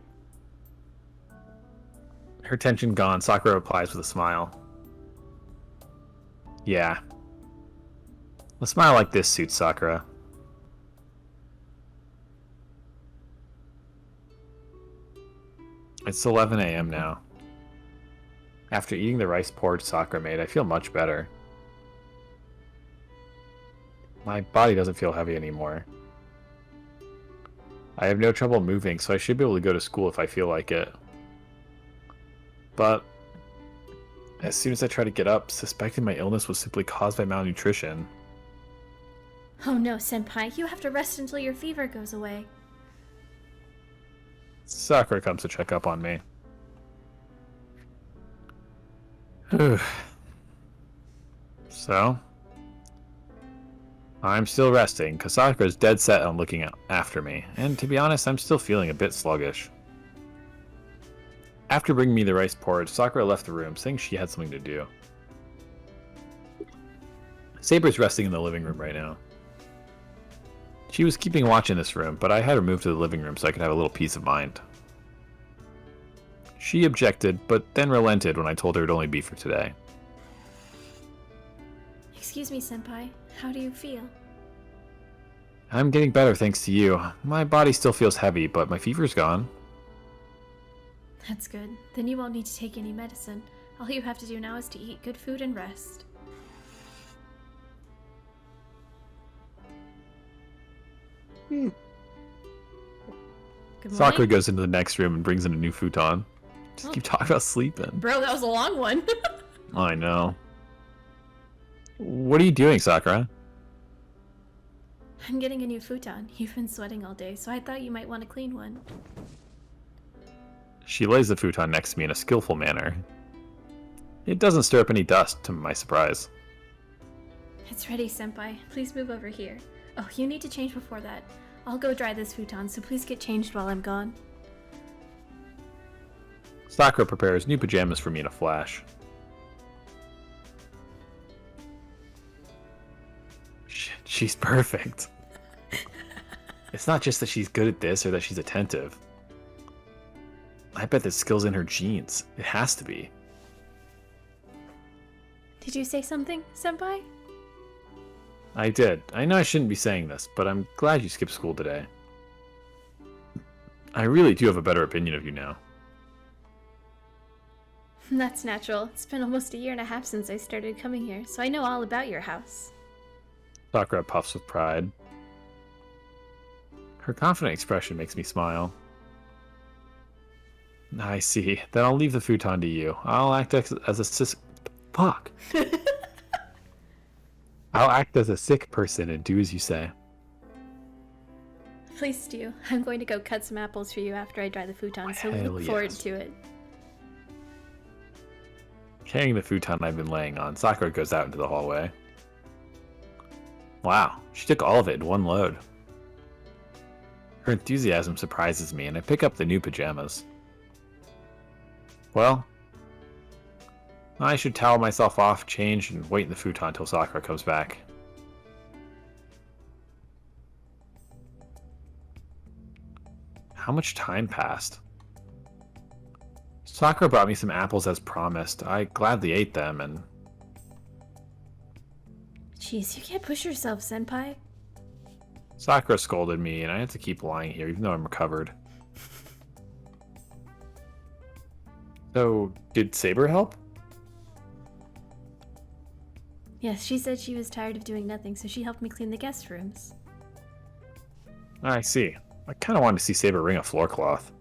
Her tension gone, Sakura replies with a smile. Yeah. A smile like this suits Sakura. It's 11 a.m. now. After eating the rice porridge Sakura made, I feel much better. My body doesn't feel heavy anymore. I have no trouble moving, so I should be able to go to school if I feel like it. But as soon as I try to get up, suspecting my illness was simply caused by malnutrition. Oh no, Senpai. You have to rest until your fever goes away. Sakura comes to check up on me. So, I'm still resting, because Sakura's dead set on looking after me, and to be honest, I'm still feeling a bit sluggish. After bringing me the rice porridge, Sakura left the room, saying she had something to do. Saber's resting in the living room right now. She was keeping watch in this room, but I had her moved to the living room so I could have a little peace of mind. She objected, but then relented when I told her it'd only be for today. Excuse me, Senpai. How do you feel? I'm getting better thanks to you. My body still feels heavy, but my fever's gone. That's good. Then you won't need to take any medicine. All you have to do now is to eat good food and rest. Good Sakura morning. goes into the next room and brings in a new futon. Just Oh. keep talking about sleeping. Bro, that was a long one. I know. What are you doing, Sakura? I'm getting a new futon. You've been sweating all day, so I thought you might want a clean one. She lays the futon next to me in a skillful manner. It doesn't stir up any dust, to my surprise. It's ready, Senpai. Please move over here. Oh, you need to change before that. I'll go dry this futon, so please get changed while I'm gone. Sakura prepares new pajamas for me in a flash. Shit, she's perfect. It's not just that she's good at this or that she's attentive. I bet this skill's in her genes. It has to be. Did you say something, Senpai? I did. I know I shouldn't be saying this, but I'm glad you skipped school today. I really do have a better opinion of you now. That's natural. It's been almost a year and a half since I started coming here, so I know all about your house. Sakura puffs with pride. Her confident expression makes me smile. I see. Then I'll leave the futon to you. I'll act as a Fuck! I'll act as a sick person and do as you say. Please do. I'm going to go cut some apples for you after I dry the futon, so Hell look forward yes. to it. Carrying the futon I've been laying on, Sakura goes out into the hallway. Wow, she took all of it in one load. Her enthusiasm surprises me, and I pick up the new pajamas. Well, I should towel myself off, change, and wait in the futon until Sakura comes back. How much time passed? Sakura brought me some apples as promised. I gladly ate them, and Jeez, you can't push yourself, Senpai. Sakura scolded me, and I had to keep lying here, even though I'm recovered. So, did Saber help? Yes, she said she was tired of doing nothing, so she helped me clean the guest rooms. I see. I kind of wanted to see Saber ring a floor cloth.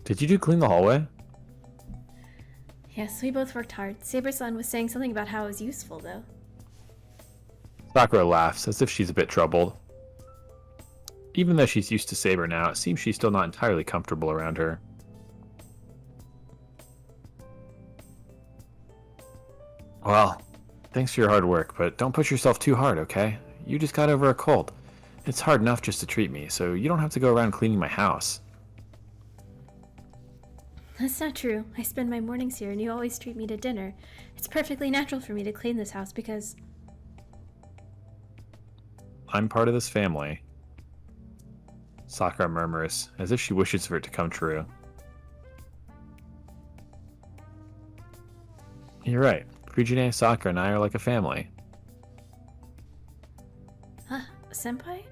Did you clean the hallway? Yes, we both worked hard. Saber-san was saying something about how it was useful, though. Sakura laughs, as if she's a bit troubled. Even though she's used to Saber now, it seems she's still not entirely comfortable around her. Well, thanks for your hard work, but don't push yourself too hard, okay? You just got over a cold. It's hard enough just to treat me, so you don't have to go around cleaning my house. That's not true. I spend my mornings here, and you always treat me to dinner. It's perfectly natural for me to clean this house because... I'm part of this family. Sakura murmurs, as if she wishes for it to come true. You're right. Fujine, Sakura, and I are like a family. Huh? Senpai?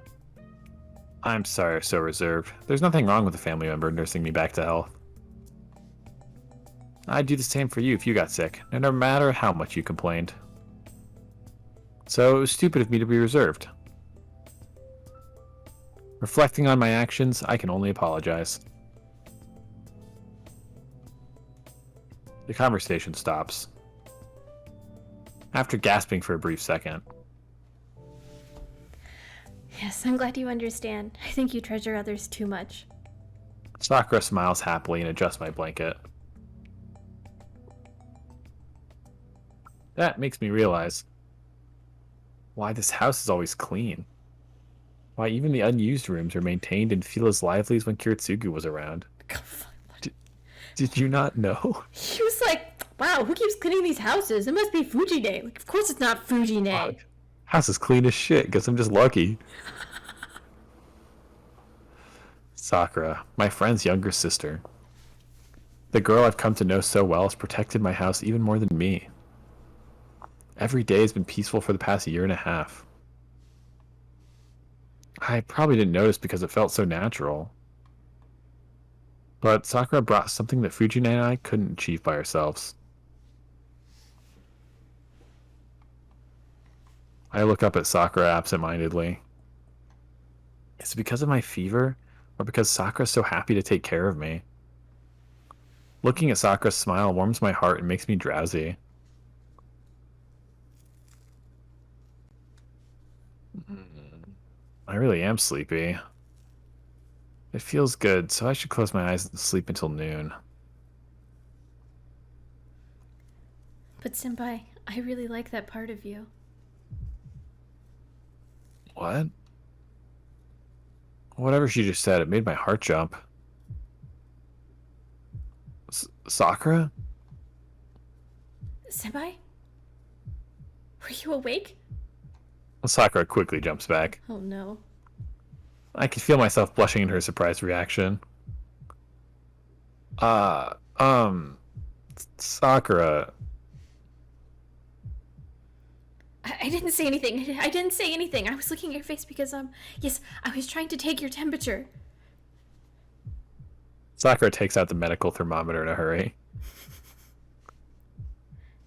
I'm sorry I'm so reserved. There's nothing wrong with a family member nursing me back to health. I'd do the same for you if you got sick, no matter how much you complained. So it was stupid of me to be reserved. Reflecting on my actions, I can only apologize. The conversation stops. After gasping for a brief second, Yes, I'm glad you understand. I think you treasure others too much. Sakura smiles happily and adjusts my blanket. That makes me realize why this house is always clean. Why even the unused rooms are maintained and feel as lively as when Kiritsugu was around. Did you not know? He was like, wow, who keeps cleaning these houses? It must be Fujine. Like, of course it's not Fujine. Fuck. House is clean as shit. Guess I'm just lucky. Sakura, my friend's younger sister. The girl I've come to know so well has protected my house even more than me. Every day has been peaceful for the past year and a half. I probably didn't notice because it felt so natural. But Sakura brought something that Fujine and I couldn't achieve by ourselves. I look up at Sakura absentmindedly. Is it because of my fever? Or because Sakura's so happy to take care of me? Looking at Sakura's smile warms my heart and makes me drowsy. I really am sleepy. It feels good, so I should close my eyes and sleep until noon. But Senpai, I really like that part of you. What? Whatever she just said, it made my heart jump. Sakura? Senpai? Were you awake? Sakura quickly jumps back. Oh no. I can feel myself blushing in her surprised reaction. Sakura. I didn't say anything. I didn't say anything. I was looking at your face because, yes, I was trying to take your temperature. Sakura takes out the medical thermometer in a hurry.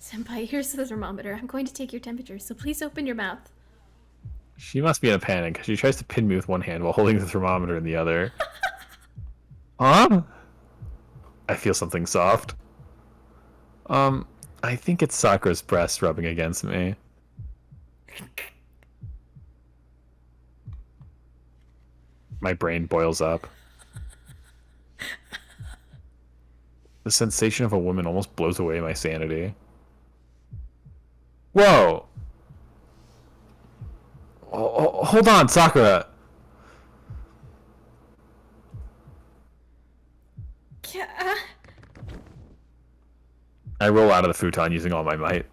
Senpai, here's the thermometer. I'm going to take your temperature, so please open your mouth. She must be in a panic because she tries to pin me with one hand while holding the thermometer in the other. Huh? I feel something soft. I think it's Sakura's breast rubbing against me. My brain boils up. The sensation of a woman almost blows away my sanity. Whoa! Hold on, Sakura! I roll out of the futon using all my might.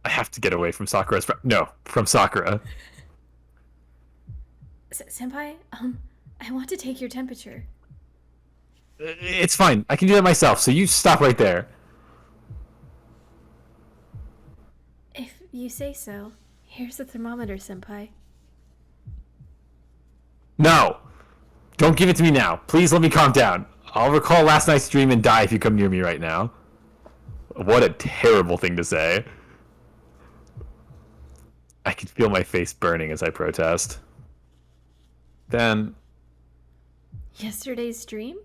I have to get away from Sakura's... No, from Sakura. Senpai, I want to take your temperature. It's fine. I can do that myself, so you stop right there. If you say so. Here's the thermometer, Senpai. No! Don't give it to me now. Please let me calm down. I'll recall last night's dream and die if you come near me right now. What a terrible thing to say. I can feel my face burning as I protest. Then... Yesterday's dream?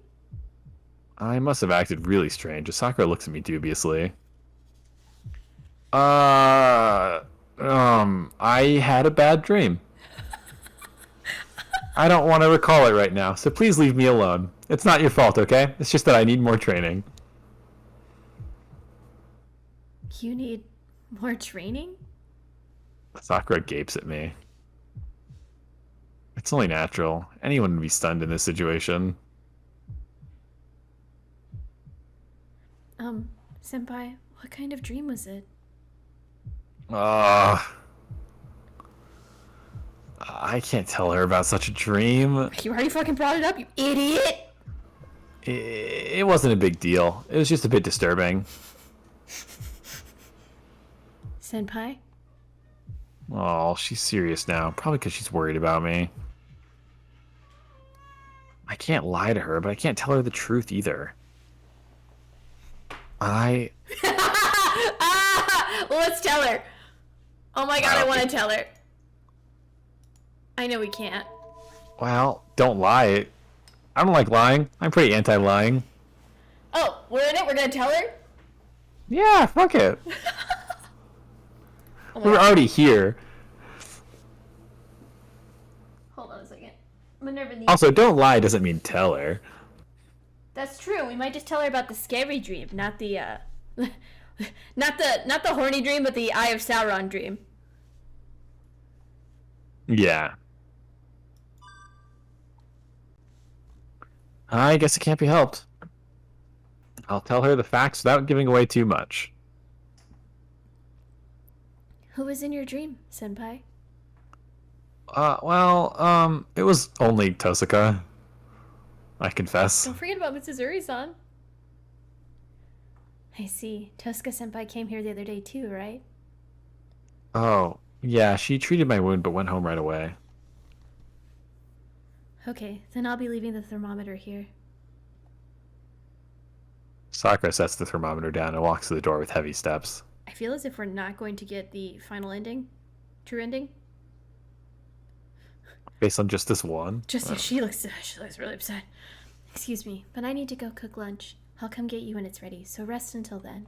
I must have acted really strange as Sakura looks at me dubiously. I had a bad dream. I don't want to recall it right now, so please leave me alone. It's not your fault, okay? It's just that I need more training. You need more training? Sakura gapes at me. It's only natural. Anyone would be stunned in this situation. Senpai, what kind of dream was it? I can't tell her about such a dream. You already fucking brought it up, you idiot! It wasn't a big deal. It was just a bit disturbing. Senpai? Oh, she's serious now. Probably because she's worried about me. I can't lie to her, but I can't tell her the truth either. Well, let's tell her. Oh my god, I want to tell her. I know we can't. Well, don't lie. I don't like lying. I'm pretty anti-lying. Oh, we're in it? We're gonna tell her? Yeah, fuck it. Oh my We're god. already here. Hold on a second. Minerva needs... Also, don't lie doesn't mean tell her. That's true. We might just tell her about the scary dream, not the not the horny dream, but the Eye of Sauron dream. Yeah. I guess it can't be helped. I'll tell her the facts without giving away too much. Who was in your dream, Senpai? It was only Tosaka. I confess. Don't forget about Mrs. Uri-san. I see. Tosca Senpai came here the other day too, right? Oh, yeah, she treated my wound but went home right away. Okay, then I'll be leaving the thermometer here. Sakura sets the thermometer down and walks to the door with heavy steps. I feel as if we're not going to get the final ending. True ending. Based on just this one? Just she looks really upset. Excuse me, but I need to go cook lunch. I'll come get you when it's ready, so rest until then.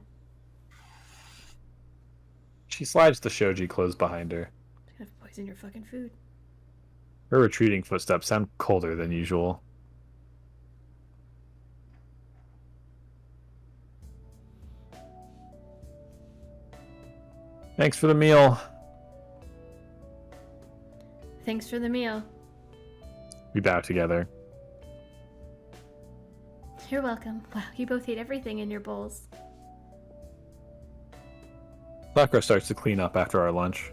She slides the shoji closed behind her. Gonna poison your fucking food. Her retreating footsteps sound colder than usual. Thanks for the meal. Thanks for the meal. We bow together. You're welcome. Wow, you both ate everything in your bowls. Sakura starts to clean up after our lunch.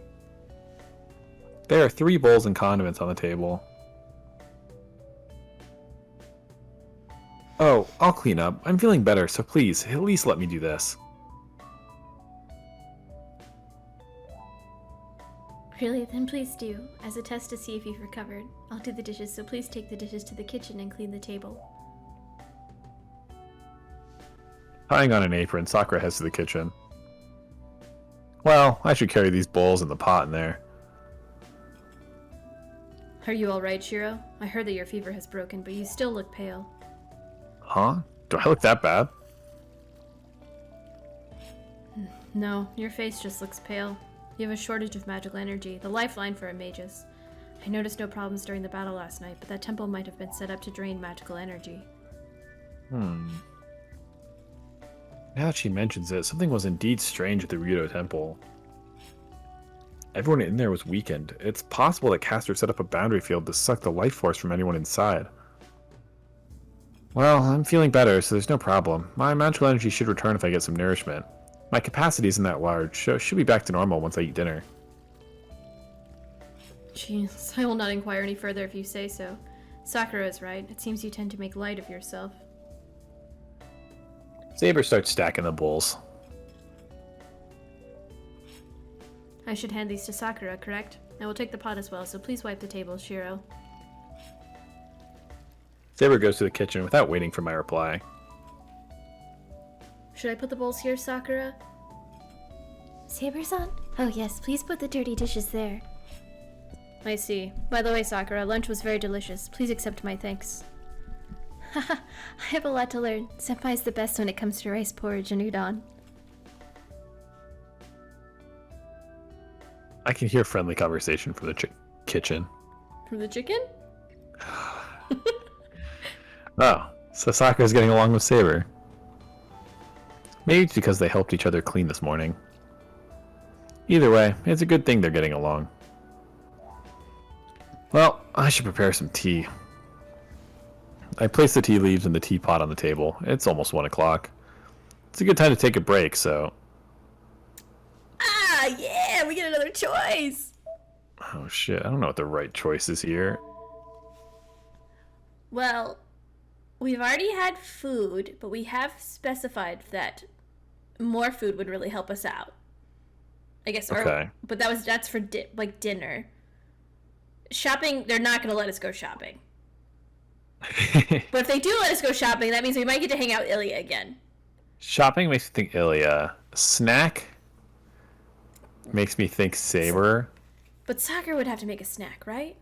There are 3 bowls and condiments on the table. Oh, I'll clean up. I'm feeling better, so please, at least let me do this. Really? Then please do. As a test to see if you've recovered. I'll do the dishes, so please take the dishes to the kitchen and clean the table. Tying on an apron, Sakura heads to the kitchen. Well, I should carry these bowls and the pot in there. Are you alright, Shiro? I heard that your fever has broken, but you still look pale. Huh? Do I look that bad? No, your face just looks pale. You have a shortage of magical energy, the lifeline for a magus. I noticed no problems during the battle last night, but that temple might have been set up to drain magical energy. Now that she mentions it, something was indeed strange at the Ryudo Temple. Everyone in there was weakened. It's possible that Caster set up a boundary field to suck the life force from anyone inside. Well, I'm feeling better, so there's no problem. My magical energy should return if I get some nourishment. My capacity isn't that large, so should be back to normal once I eat dinner. Jeez, I will not inquire any further if you say so. Sakura is right. It seems you tend to make light of yourself. Saber starts stacking the bowls. I should hand these to Sakura, correct? I will take the pot as well, so please wipe the table, Shiro. Saber goes to the kitchen without waiting for my reply. Should I put the bowls here, Sakura? Saber-san? Oh yes, please put the dirty dishes there. I see. By the way, Sakura, lunch was very delicious. Please accept my thanks. Haha, I have a lot to learn. Senpai's the best when it comes to rice porridge and udon. I can hear friendly conversation from the kitchen. From the chicken? Oh, so Sakura's getting along with Saber. Maybe it's because they helped each other clean this morning. Either way, it's a good thing they're getting along. Well, I should prepare some tea. I place the tea leaves in the teapot on the table. It's almost 1 o'clock. It's a good time to take a break, so... Ah, yeah! We get another choice! Oh shit, I don't know what the right choice is here. Well, we've already had food, but we have specified that more food would really help us out. I guess. Okay. But that's for dinner. Shopping, they're not going to let us go shopping. But if they do let us go shopping, that means we might get to hang out with Ilya again. Shopping makes me think Ilya. Snack makes me think Saber. But Sakura would have to make a snack, right?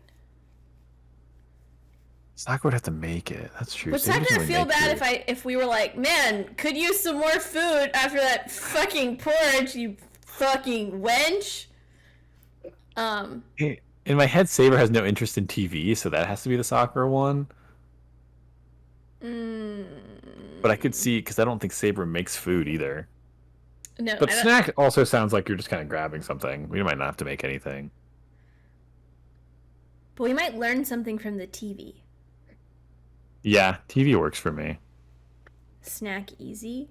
Sakura would have to make it. That's true. Would Saber doesn't Sakura really feel make bad food. if we were like, man, could use some more food after that fucking porridge, you fucking wench? In my head, Saber has no interest in TV, so that has to be the Sakura one. But I could see, because I don't think Saber makes food either. No, But snack also sounds like you're just kind of grabbing something. We might not have to make anything. But we might learn something from the TV. Yeah, TV works for me. Snack easy.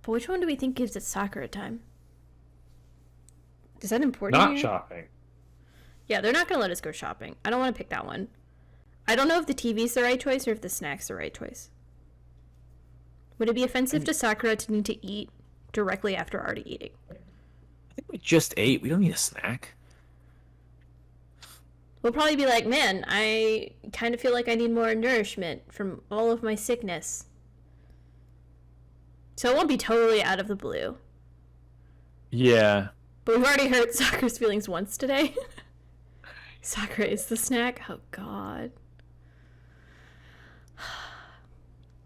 But which one do we think gives it Sakura time? Is that important? Not here? shopping. Yeah, they're not going to let us go shopping. I don't want to pick that one. I don't know if the TV's the right choice or if the snack's the right choice. Would it be offensive to Sakura to need to eat directly after already eating? I think we just ate. We don't need a snack. We'll probably be like, man, I kind of feel like I need more nourishment from all of my sickness. So it won't be totally out of the blue. Yeah. But we've already hurt Sakura's feelings once today. Sakura is the snack? Oh, God.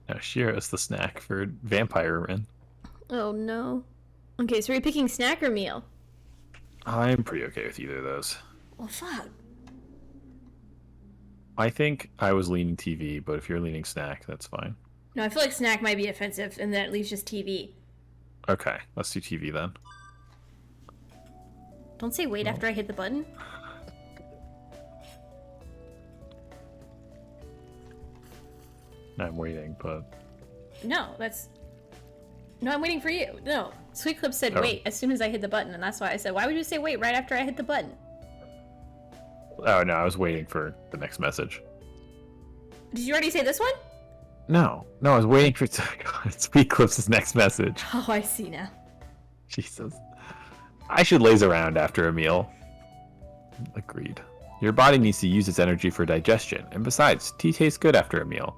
No, Shira's the snack for vampire men. Oh, no. Okay, so are you picking snack or meal? I'm pretty okay with either of those. Well, fuck. I think I was leaning TV, but if you're leaning snack, that's fine. No, I feel like snack might be offensive, and then it leaves just TV. Okay, let's do TV then. Don't say wait after I hit the button. I'm waiting, but... No, that's... No, I'm waiting for you. No. Sweet Clip said Oh. wait as soon as I hit the button, and that's why I said, why would you say wait right after I hit the button? Oh, no, I was waiting for the next message. Did you already say this one? No, I was waiting for Sweet Clips' next message. Oh, I see now. Jesus. I should laze around after a meal. Agreed. Your body needs to use its energy for digestion, and besides, tea tastes good after a meal.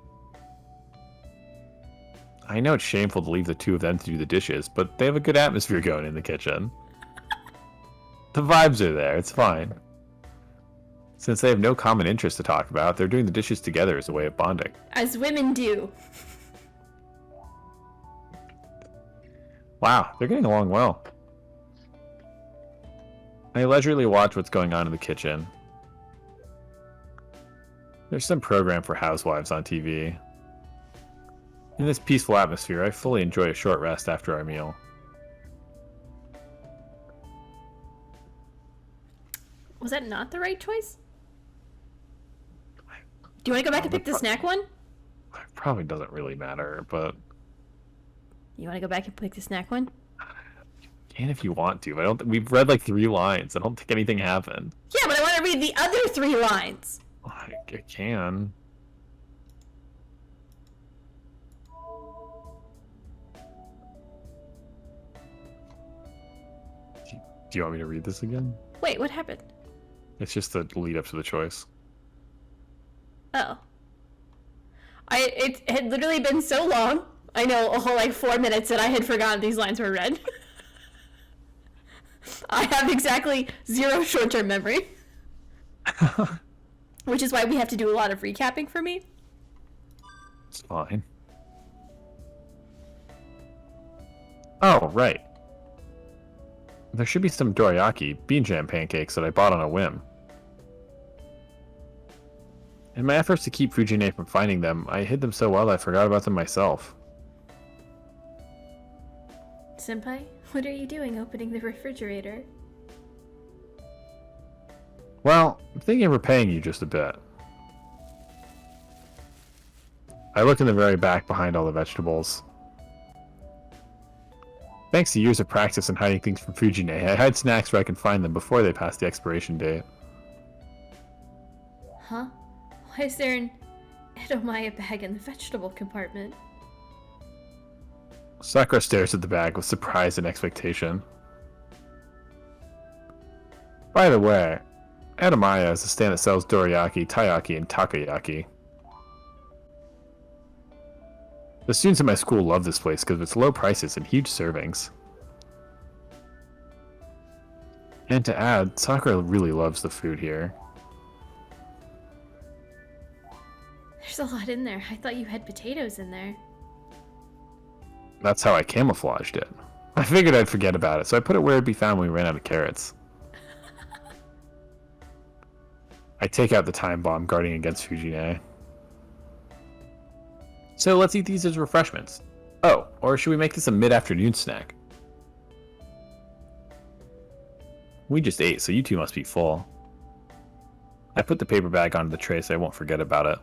I know it's shameful to leave the two of them to do the dishes, but they have a good atmosphere going in the kitchen. The vibes are there, it's fine. Since they have no common interest to talk about, they're doing the dishes together as a way of bonding. As women do. Wow, they're getting along well. I leisurely watch what's going on in the kitchen. There's some program for housewives on TV. In this peaceful atmosphere, I fully enjoy a short rest after our meal. Was that not the right choice? Do you want to go back and pick the snack one? It probably doesn't really matter, but... You want to go back and pick the snack one? You can if you want to. I don't. We've read like 3 lines. I don't think anything happened. Yeah, but I want to read the other 3 lines. I can. Do you want me to read this again? Wait, what happened? It's just the lead up to the choice. Oh. It had literally been so long. I know, a whole 4 minutes that I had forgotten these lines were read. I have exactly 0 short-term memory. Which is why we have to do a lot of recapping for me. It's fine. Oh, right. There should be some dorayaki bean jam pancakes that I bought on a whim. In my efforts to keep Fujine from finding them, I hid them so well I forgot about them myself. Senpai, what are you doing opening the refrigerator? Well, I'm thinking of repaying you just a bit. I look in the very back behind all the vegetables. Thanks to years of practice in hiding things from Fujine, I hide snacks where I can find them before they pass the expiration date. Huh? Why is there an Edomaya bag in the vegetable compartment? Sakura stares at the bag with surprise and expectation. By the way, Edomaya is a stand that sells dorayaki, taiyaki, and takoyaki. The students at my school love this place because of its low prices and huge servings. And to add, Sakura really loves the food here. There's a lot in there. I thought you had potatoes in there. That's how I camouflaged it. I figured I'd forget about it, so I put it where it'd be found when we ran out of carrots. I take out the time bomb guarding against Fujine. So let's eat these as refreshments. Oh, or should we make this a mid-afternoon snack? We just ate, so you two must be full. I put the paper bag onto the tray so I won't forget about it.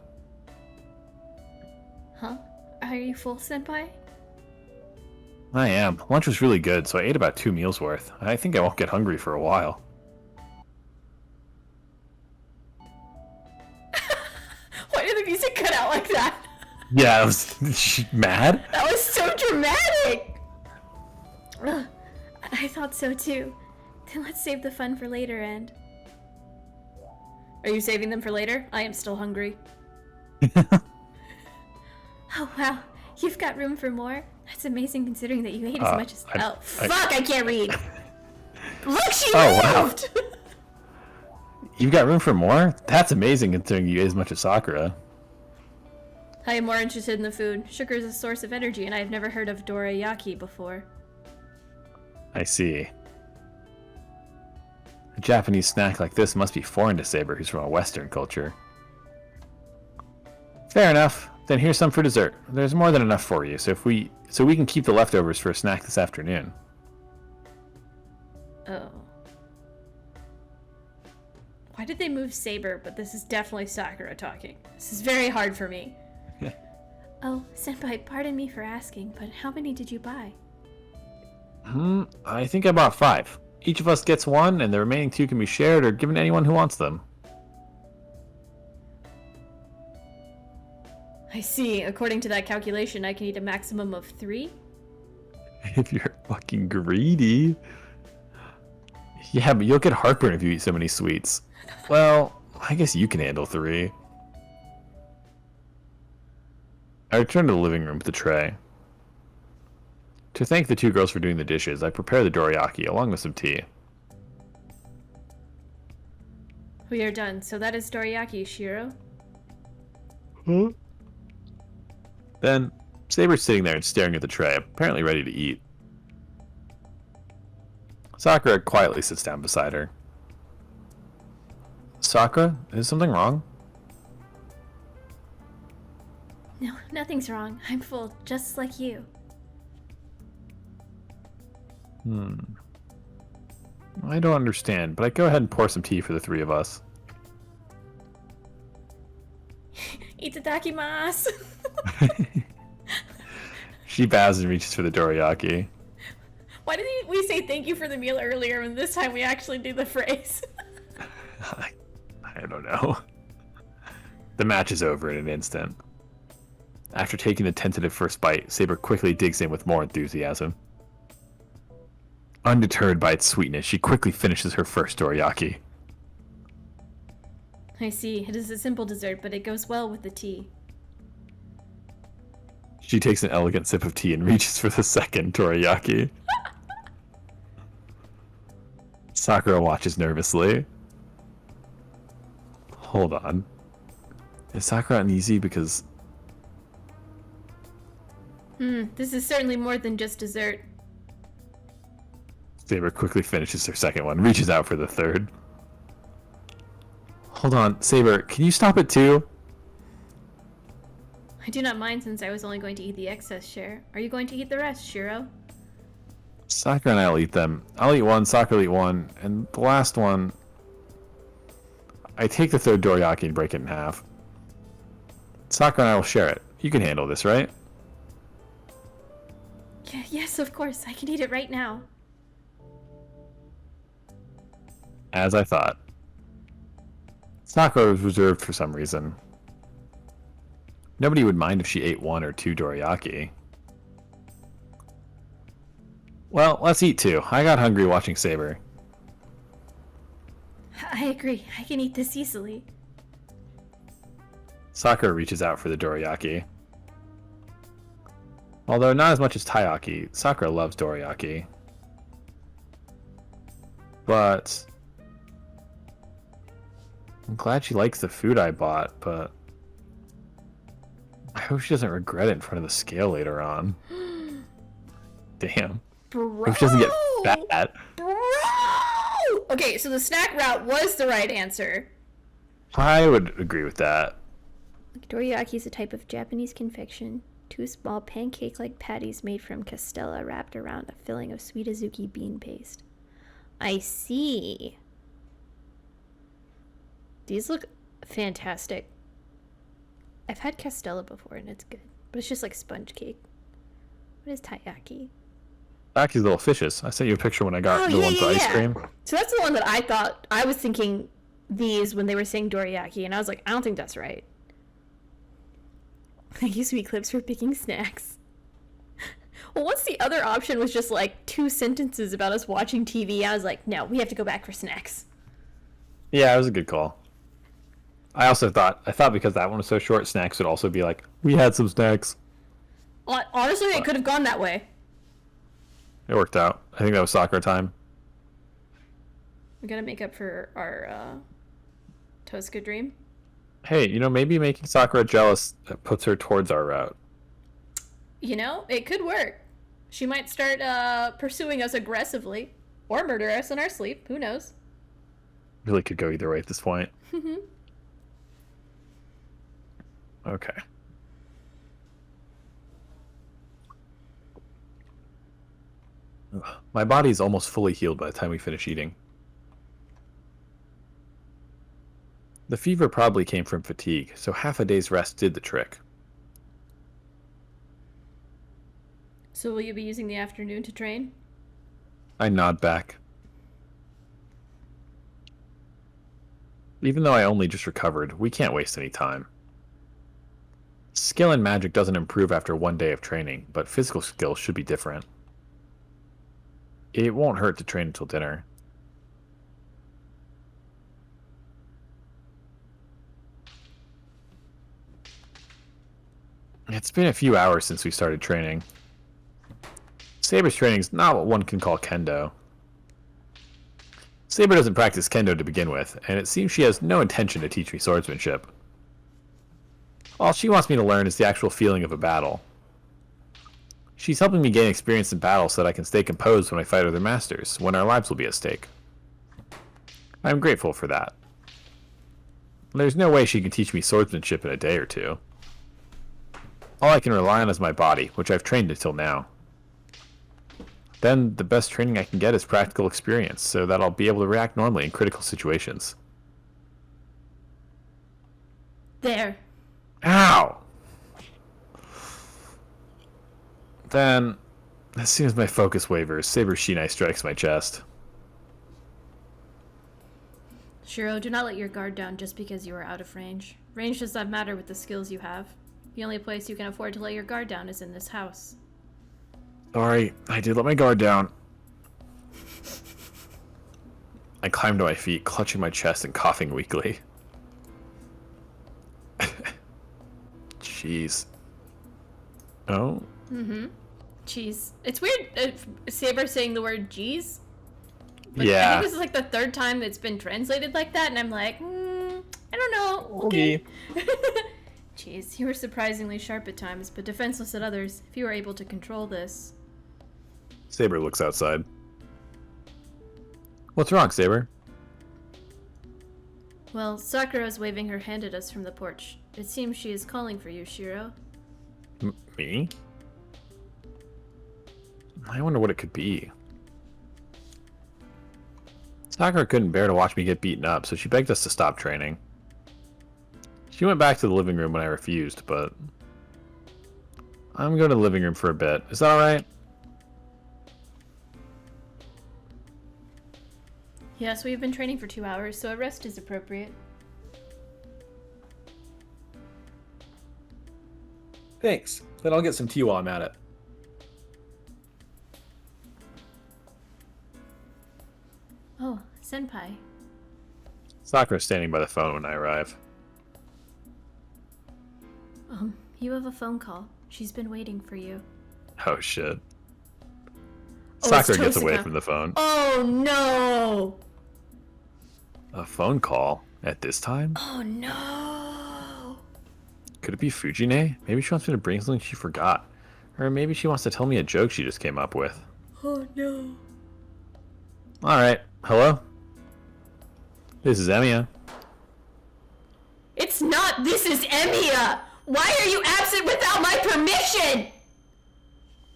Huh? Are you full, Senpai? I am. Lunch was really good, so I ate about 2 meals worth. I think I won't get hungry for a while. Why did the music cut out like that? Yeah, I was mad? That was so dramatic! Ugh, I thought so too. Then let's save the fun for later and... Are you saving them for later? I am still hungry. Oh wow, you've got room for more? That's amazing considering that you ate as much as... Fuck, I can't read! Look, she Oh, moved! wow. You've got room for more? That's amazing considering you ate as much as Sakura. I am more interested in the food. Sugar is a source of energy, and I have never heard of dorayaki before. I see. A Japanese snack like this must be foreign to Saber, who's from a Western culture. Fair enough. Then here's some for dessert. There's more than enough for you, so we can keep the leftovers for a snack this afternoon. Oh. Why did they move Saber, but this is definitely Sakura talking? This is very hard for me. Oh, Senpai, pardon me for asking, but how many did you buy? I think I bought 5. Each of us gets 1, and the remaining 2 can be shared or given to anyone who wants them. I see. According to that calculation, I can eat a maximum of 3? If you're fucking greedy. Yeah, but you'll get heartburn if you eat so many sweets. Well, I guess you can handle 3. I return to the living room with the tray. To thank the 2 girls for doing the dishes, I prepare the dorayaki along with some tea. We are done. So that is dorayaki, Shiro. Huh? Then, Saber's sitting there and staring at the tray, apparently ready to eat. Sakura quietly sits down beside her. Sakura, is something wrong? No, nothing's wrong. I'm full, just like you. I don't understand, but I go ahead and pour some tea for the 3 of us. Itadakimasu! She bows and reaches for the dorayaki. Why didn't we say thank you for the meal earlier and this time we actually do the phrase? I don't know. The match is over in an instant. After taking the tentative first bite, Saber quickly digs in with more enthusiasm. Undeterred by its sweetness, she quickly finishes her first dorayaki. I see. It is a simple dessert, but it goes well with the tea. She takes an elegant sip of tea and reaches for the second dorayaki. Sakura watches nervously. Hold on. Is Sakura uneasy because... This is certainly more than just dessert. Saber quickly finishes her second one, reaches out for the third. Hold on, Saber, can you stop it too? I do not mind since I was only going to eat the excess share. Are you going to eat the rest, Shiro? Sakura and I'll eat them. I'll eat 1, Sakura will eat 1, and the last one... I take the third dorayaki and break it in half. Sakura and I will share it. You can handle this, right? Yes, of course. I can eat it right now. As I thought. Sakura was reserved for some reason. Nobody would mind if she ate 1 or 2 dorayaki. Well, let's eat 2. I got hungry watching Saber. I agree. I can eat this easily. Sakura reaches out for the dorayaki. Although not as much as taiyaki, Sakura loves dorayaki. But... I'm glad she likes the food I bought, but... I hope she doesn't regret it in front of the scale later on. Damn. Bro! I hope she doesn't get fat. Bro! Okay, so the snack route was the right answer. I would agree with that. Dorayaki is a type of Japanese confection. 2 small pancake-like patties made from castella wrapped around a filling of sweet azuki bean paste. I see. These look fantastic. I've had castella before and it's good, but it's just like sponge cake. What is taiyaki? Taiyaki's little fishes. I sent you a picture when I got the one for ice cream. So that's the one that I thought. I was thinking these when they were saying dorayaki, and I was like, I don't think that's right. Thank you, Sweet Clips, for picking snacks. Well, once the other option was just like 2 sentences about us watching TV, I was like, no, we have to go back for snacks. Yeah, it was a good call. I thought because that one was so short, snacks would also be like, we had some snacks. Honestly, it could have gone that way. It worked out. I think that was Sakura time. We gotta make up for our Tosca dream. Hey, maybe making Sakura jealous puts her towards our route. You know, it could work. She might start pursuing us aggressively. Or murder us in our sleep. Who knows? Really could go either way at this point. Okay. Ugh. My body's almost fully healed by the time we finish eating. The fever probably came from fatigue, so half a day's rest did the trick. So will you be using the afternoon to train? I nod back. Even though I only just recovered, we can't waste any time. Skill in magic doesn't improve after one day of training, but physical skill should be different. It won't hurt to train until dinner. It's been a few hours since we started training. Saber's training is not what one can call kendo. Saber doesn't practice kendo to begin with, and it seems she has no intention to teach me swordsmanship. All she wants me to learn is the actual feeling of a battle. She's helping me gain experience in battle so that I can stay composed when I fight other masters, when our lives will be at stake. I'm grateful for that. There's no way she can teach me swordsmanship in a day or two. All I can rely on is my body, which I've trained until now. Then the best training I can get is practical experience, so that I'll be able to react normally in critical situations. There. Ow! Then, as soon as my focus wavers, Saber's Shinai strikes my chest. Shiro, do not let your guard down just because you are out of range. Range does not matter with the skills you have. The only place you can afford to let your guard down is in this house. Sorry, I did let my guard down. I climbed to my feet, clutching my chest and coughing weakly. Jeez. Oh? Jeez. It's weird, Saber saying the word jeez. Like, I Yeah. think this is like the third time it's been translated like that, and I'm like, I don't know. Okay. Jeez, you were surprisingly sharp at times, but defenseless at others. If you were able to control this. Saber looks outside. What's wrong, Saber? Well, Sakura is waving her hand at us from the porch. It seems she is calling for you, Shiro. Me? I wonder what it could be. Sakura couldn't bear to watch me get beaten up, so she begged us to stop training. She went back to the living room when I refused, but I'm going to the living room for a bit. Is that alright? Yes, we've been training for 2 hours, so a rest is appropriate. Thanks. Then I'll get some tea while I'm at it. Oh, senpai. Sakura's standing by the phone when I arrive. You have a phone call. She's been waiting for you. Oh shit. Oh, Sakura it's gets away Tosaka. from the phone. Oh no! A phone call? At this time? Oh no! Could it be Fujine? Maybe she wants me to bring something she forgot. Or maybe she wants to tell me a joke she just came up with. Oh no! Alright. Hello? This is Emiya. It's not! This is Emiya! Why are you absent without my permission?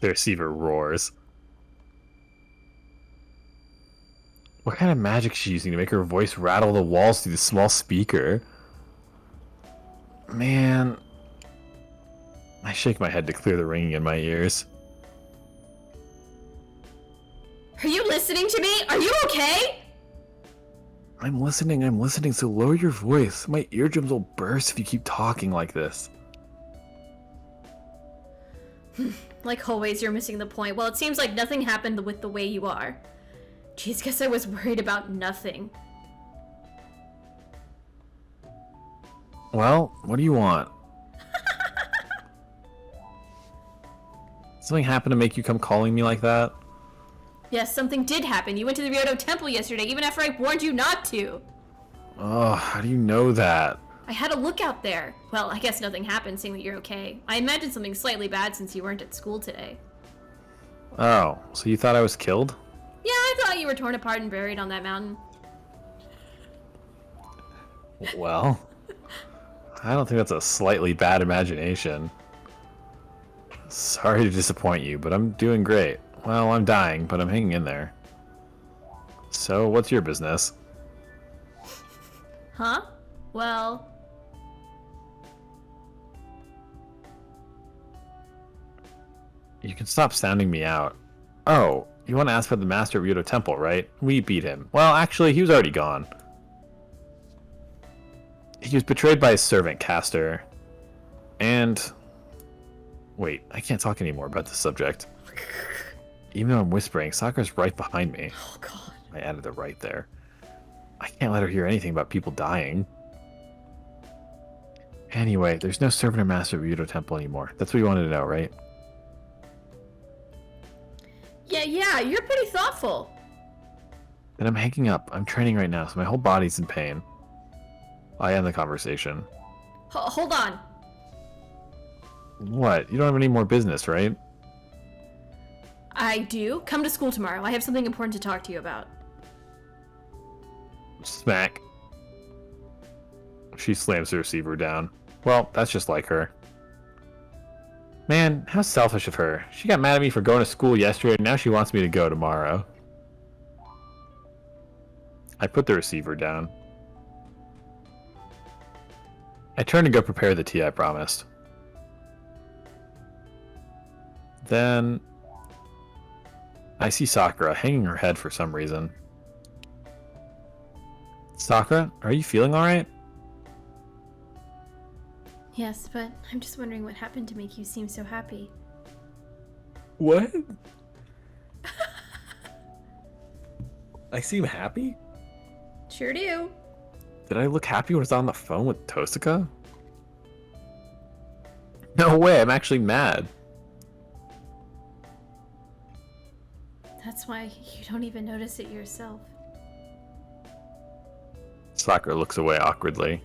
The receiver roars. What kind of magic is she using to make her voice rattle the walls through the small speaker? Man. I shake my head to clear the ringing in my ears. Are you listening to me? Are you okay? I'm listening, so lower your voice. My eardrums will burst if you keep talking like this. Like always, you're missing the point. Well, it seems like nothing happened with the way you are. Jeez, guess I was worried about nothing. Well, what do you want? Something happened to make you come calling me like that? Yes, something did happen. You went to the Realta temple yesterday, even after I warned you not to. Oh, how do you know that? I had a lookout there. Well, I guess nothing happened, seeing that you're okay. I imagined something slightly bad since you weren't at school today. Oh, so you thought I was killed? Yeah, I thought you were torn apart and buried on that mountain. Well, I don't think that's a slightly bad imagination. Sorry to disappoint you, but I'm doing great. Well, I'm dying, but I'm hanging in there. So, what's your business? Huh? Well... You can stop sounding me out. Oh, you want to ask about the Master of Ryudo Temple, right? We beat him. Well, actually, he was already gone. He was betrayed by his servant, Caster. And... Wait, I can't talk anymore about this subject. Even though I'm whispering, Sakura's right behind me. Oh, God. I added the right there. I can't let her hear anything about people dying. Anyway, there's no servant or master of Ryudo Temple anymore. That's what you wanted to know, right? Yeah, you're pretty thoughtful. Then I'm hanging up. I'm training right now, so my whole body's in pain. I end the conversation. Hold on. What? You don't have any more business, right? I do. Come to school tomorrow. I have something important to talk to you about. Smack. She slams the receiver down. Well, that's just like her. Man, how selfish of her. She got mad at me for going to school yesterday, and now she wants me to go tomorrow. I put the receiver down. I turn to go prepare the tea I promised. Then... I see Sakura hanging her head for some reason. Sakura, are you feeling alright? Yes, but I'm just wondering what happened to make you seem so happy. What? I seem happy? Sure do. Did I look happy when I was on the phone with Tosaka? No way, I'm actually mad. That's why you don't even notice it yourself. Sakura looks away awkwardly.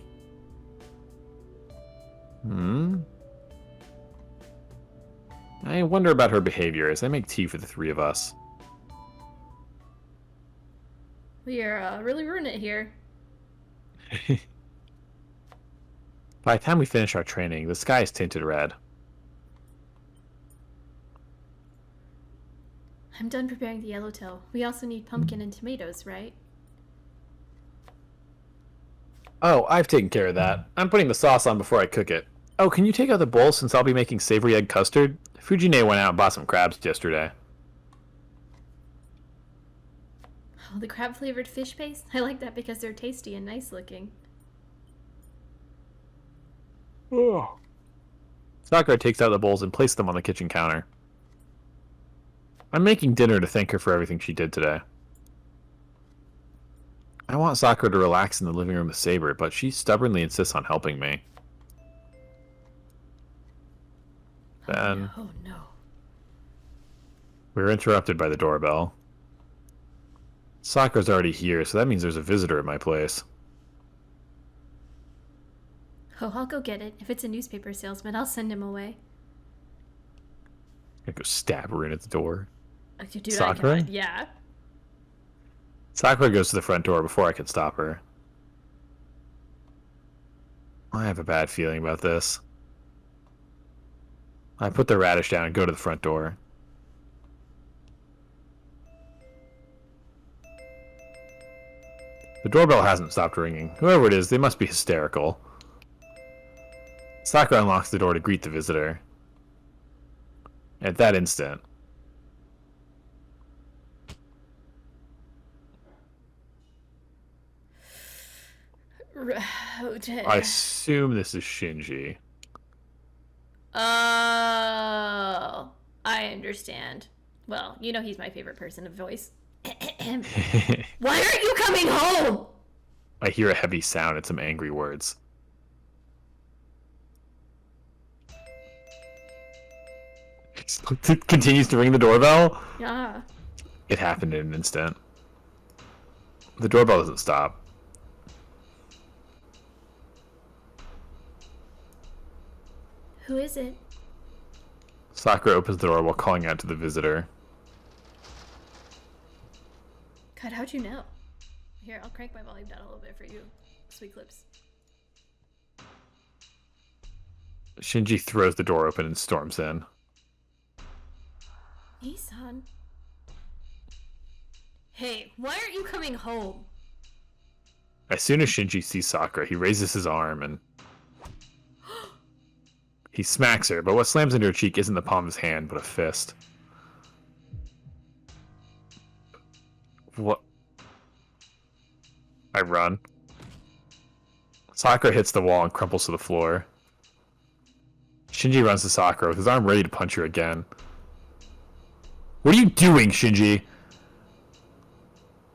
I wonder about her behavior as I make tea for the three of us. We are really ruining it here. By the time we finish our training, the sky is tinted red. I'm done preparing the yellowtail. We also need pumpkin and tomatoes, right? Oh, I've taken care of that. I'm putting the sauce on before I cook it. Oh, can you take out the bowl since I'll be making savory egg custard? Fujine went out and bought some crabs yesterday. Oh, the crab-flavored fish paste? I like that because they're tasty and nice looking. Oh. Sakura takes out the bowls and places them on the kitchen counter. I'm making dinner to thank her for everything she did today. I want Sakura to relax in the living room with Saber, but she stubbornly insists on helping me. Then... Oh no. We're interrupted by the doorbell. Sakura's already here, so that means there's a visitor at my place. Oh, I'll go get it. If it's a newspaper salesman, I'll send him away. I go stab her in at the door. Dude, Sakura? I cannot. Yeah. Sakura goes to the front door before I can stop her. I have a bad feeling about this. I put the radish down and go to the front door. The doorbell hasn't stopped ringing. Whoever it is, they must be hysterical. Sakura unlocks the door to greet the visitor. At that instant... I assume this is Shinji. Oh, I understand. Well, you know he's my favorite person of voice. Why aren't you coming home? I hear a heavy sound and some angry words. Continues to ring the doorbell? Yeah. It happened in an instant. The doorbell doesn't stop. Who is it? Sakura opens the door while calling out to the visitor. God, how'd you know? Here, I'll crank my volume down a little bit for you. Sweet clips. Shinji throws the door open and storms in. Isan. Hey, why aren't you coming home? As soon as Shinji sees Sakura, he raises his arm and he smacks her, but what slams into her cheek isn't the palm of his hand, but a fist. What? I run. Sakura hits the wall and crumples to the floor. Shinji runs to Sakura with his arm ready to punch her again. What are you doing, Shinji?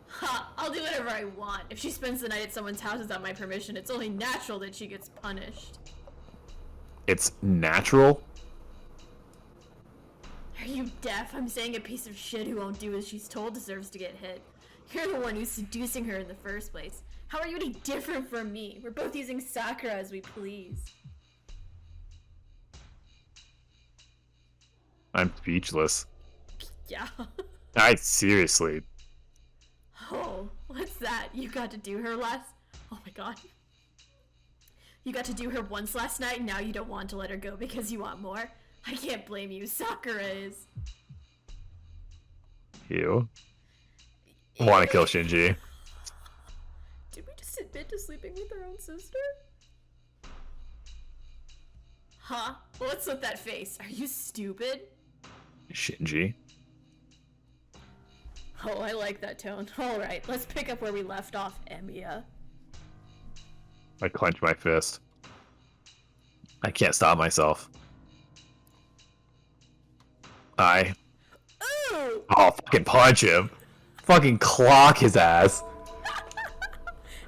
Ha! I'll do whatever I want. If she spends the night at someone's house without my permission, it's only natural that she gets punished. It's natural? Are you deaf? I'm saying a piece of shit who won't do as she's told deserves to get hit. You're the one who's seducing her in the first place. How are you any different from me? We're both using Sakura as we please. I'm speechless. Yeah. Seriously. Oh, what's that? You got to do her last... Oh my god. You got to do her once last night, and now you don't want to let her go because you want more? I can't blame you. Sakura is. You want to kill Shinji. Did we just admit to sleeping with our own sister? Huh? What's with that face? Are you stupid? Shinji. Oh, I like that tone. Alright, let's pick up where we left off, Emiya. I clench my fist. I can't stop myself. Ooh! I'll fucking punch him. Fucking clock his ass.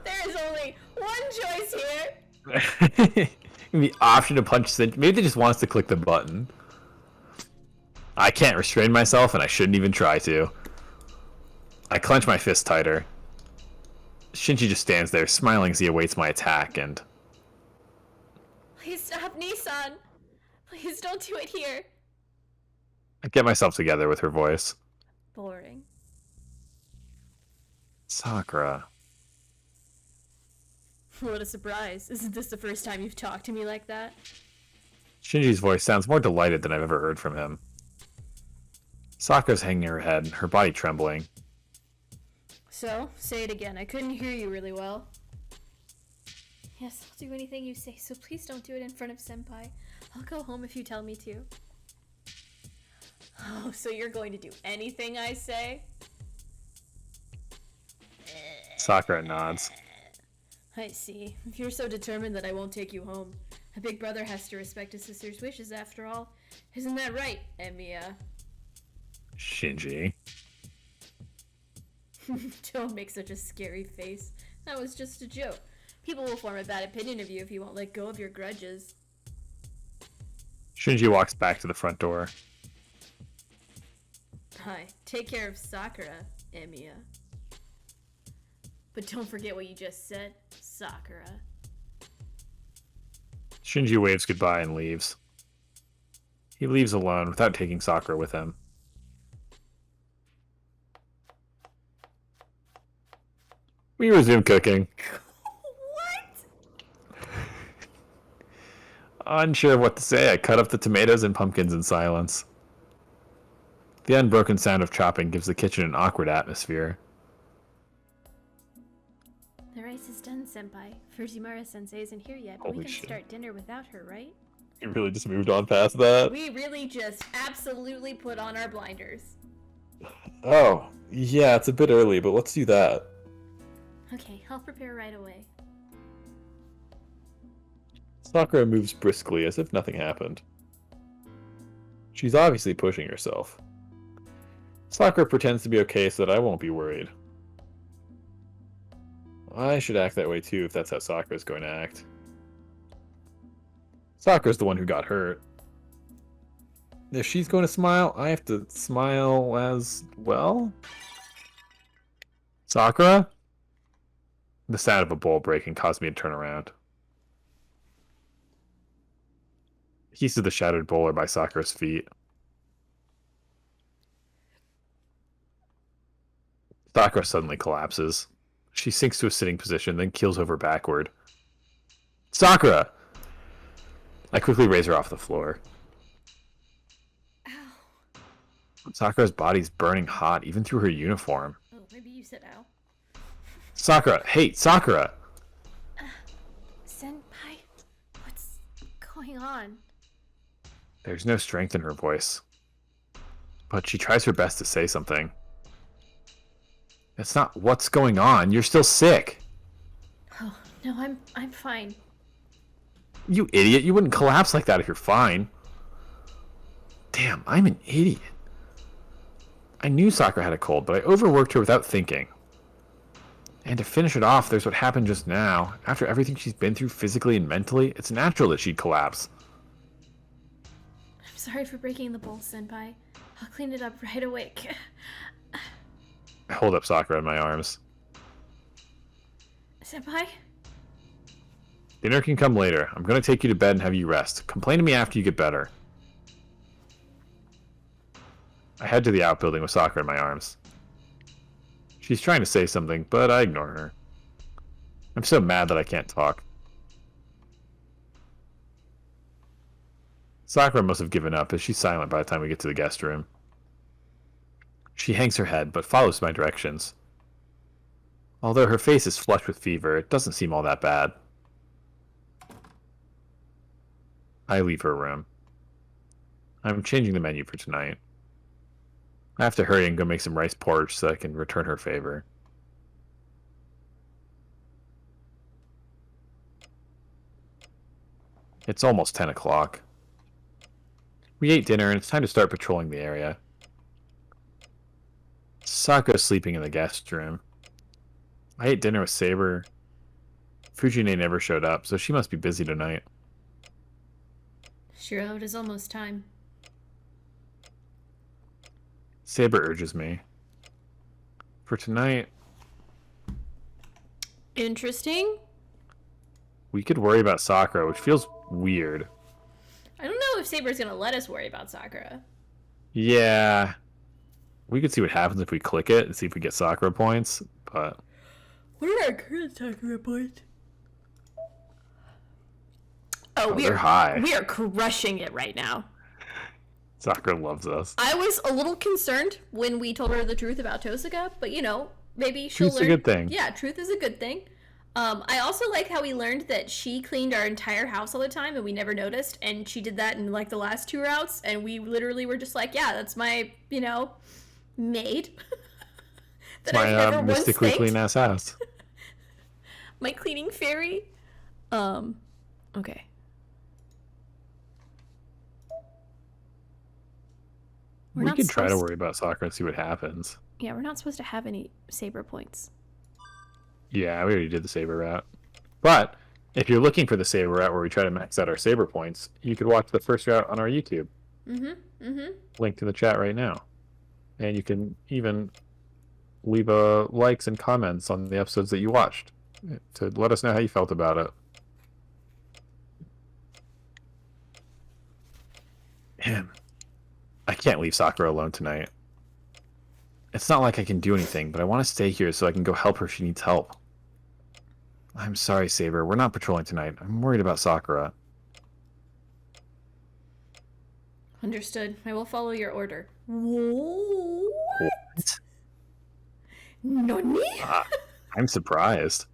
There is only one choice here! The option to punch Shinji. Maybe they just want us to click the button. I can't restrain myself, and I shouldn't even try to. I clench my fist tighter. Shinji just stands there, smiling as he awaits my attack, and... Please stop, Nissan! Please don't do it here! I get myself together with her voice. Boring. Sakura. What a surprise. Isn't this the first time you've talked to me like that? Shinji's voice sounds more delighted than I've ever heard from him. Sakura's hanging her head, her body trembling. So, say it again. I couldn't hear you really well. Yes, I'll do anything you say, so please don't do it in front of Senpai. I'll go home if you tell me to. Oh, so you're going to do anything I say? Sakura nods. I see. If you're so determined that I won't take you home. A big brother has to respect his sister's wishes after all. Isn't that right, Emiya? Shinji. Don't make such a scary face. That was just a joke. People will form a bad opinion of you if you won't let go of your grudges. Shinji walks back to the front door. Hi. Take care of Sakura, Emiya. But don't forget what you just said, Sakura. Shinji waves goodbye and leaves. He leaves alone without taking Sakura with him. We resume cooking. What? Unsure of what to say, I cut up the tomatoes and pumpkins in silence. The unbroken sound of chopping gives the kitchen an awkward atmosphere. The rice is done, Senpai. Fujimura-sensei isn't here yet, but Holy we can shit. start dinner without her, right? You really just moved on past that? We really just absolutely put on our blinders. Oh, yeah, it's a bit early, but let's do that. Okay, I'll prepare right away. Sakura moves briskly as if nothing happened. She's obviously pushing herself. Sakura pretends to be okay so that I won't be worried. I should act that way too if that's how Sakura's going to act. Sakura's the one who got hurt. If she's going to smile, I have to smile as well. Sakura? The sound of a bowl breaking caused me to turn around. Keys of the shattered bowl are by Sakura's feet. Sakura suddenly collapses. She sinks to a sitting position, then keels over backward. Sakura! I quickly raise her off the floor. Ow. Sakura's body's burning hot, even through her uniform. Oh, maybe you said ow. Sakura! Hey, Sakura! Senpai? What's going on? There's no strength in her voice. But she tries her best to say something. It's not what's going on. You're still sick. Oh, no, I'm fine. You idiot. You wouldn't collapse like that if you're fine. Damn, I'm an idiot. I knew Sakura had a cold, but I overworked her without thinking. And to finish it off, there's what happened just now. After everything she's been through physically and mentally, it's natural that she'd collapse. I'm sorry for breaking the bowl, Senpai. I'll clean it up right away. I hold up Sakura in my arms. Senpai? Dinner can come later. I'm going to take you to bed and have you rest. Complain to me after you get better. I head to the outbuilding with Sakura in my arms. She's trying to say something, but I ignore her. I'm so mad that I can't talk. Sakura must have given up, as she's silent by the time we get to the guest room. She hangs her head, but follows my directions. Although her face is flushed with fever, it doesn't seem all that bad. I leave her room. I'm changing the menu for tonight. I have to hurry and go make some rice porridge so I can return her favor. It's almost 10 o'clock. We ate dinner and it's time to start patrolling the area. Sakura's sleeping in the guest room. I ate dinner with Saber. Fujine never showed up, so she must be busy tonight. Shiro, it is almost time. Saber urges me. For tonight, Interesting. we could worry about Sakura, which feels weird. I don't know if Saber's gonna let us worry about Sakura. Yeah. We could see what happens if we click it and see if we get Sakura points, but... What are our current Sakura points? Oh, they're high. We are crushing it right now. Sakura loves us. I was a little concerned when we told her the truth about Tosaka, but you know, maybe she'll Truth's learn. a good thing. Yeah, truth is a good thing. I also like how we learned that she cleaned our entire house all the time and we never noticed, and she did that in like the last 2 routes, and we literally were just like, yeah, that's my, you know, maid. It's my mystically clean ass house. My cleaning fairy. Okay. We could try to worry about Sakura and see what happens. Yeah, we're not supposed to have any Saber points. Yeah, we already did the Saber route. But if you're looking for the Saber route where we try to max out our Saber points, you could watch the first route on our YouTube. Link to the chat right now. And you can even leave likes and comments on the episodes that you watched to let us know how you felt about it. Man, I can't leave Sakura alone tonight. It's not like I can do anything, but I want to stay here so I can go help her if she needs help. I'm sorry, Saber. We're not patrolling tonight. I'm worried about Sakura. Understood. I will follow your order. What? Nani? I'm surprised.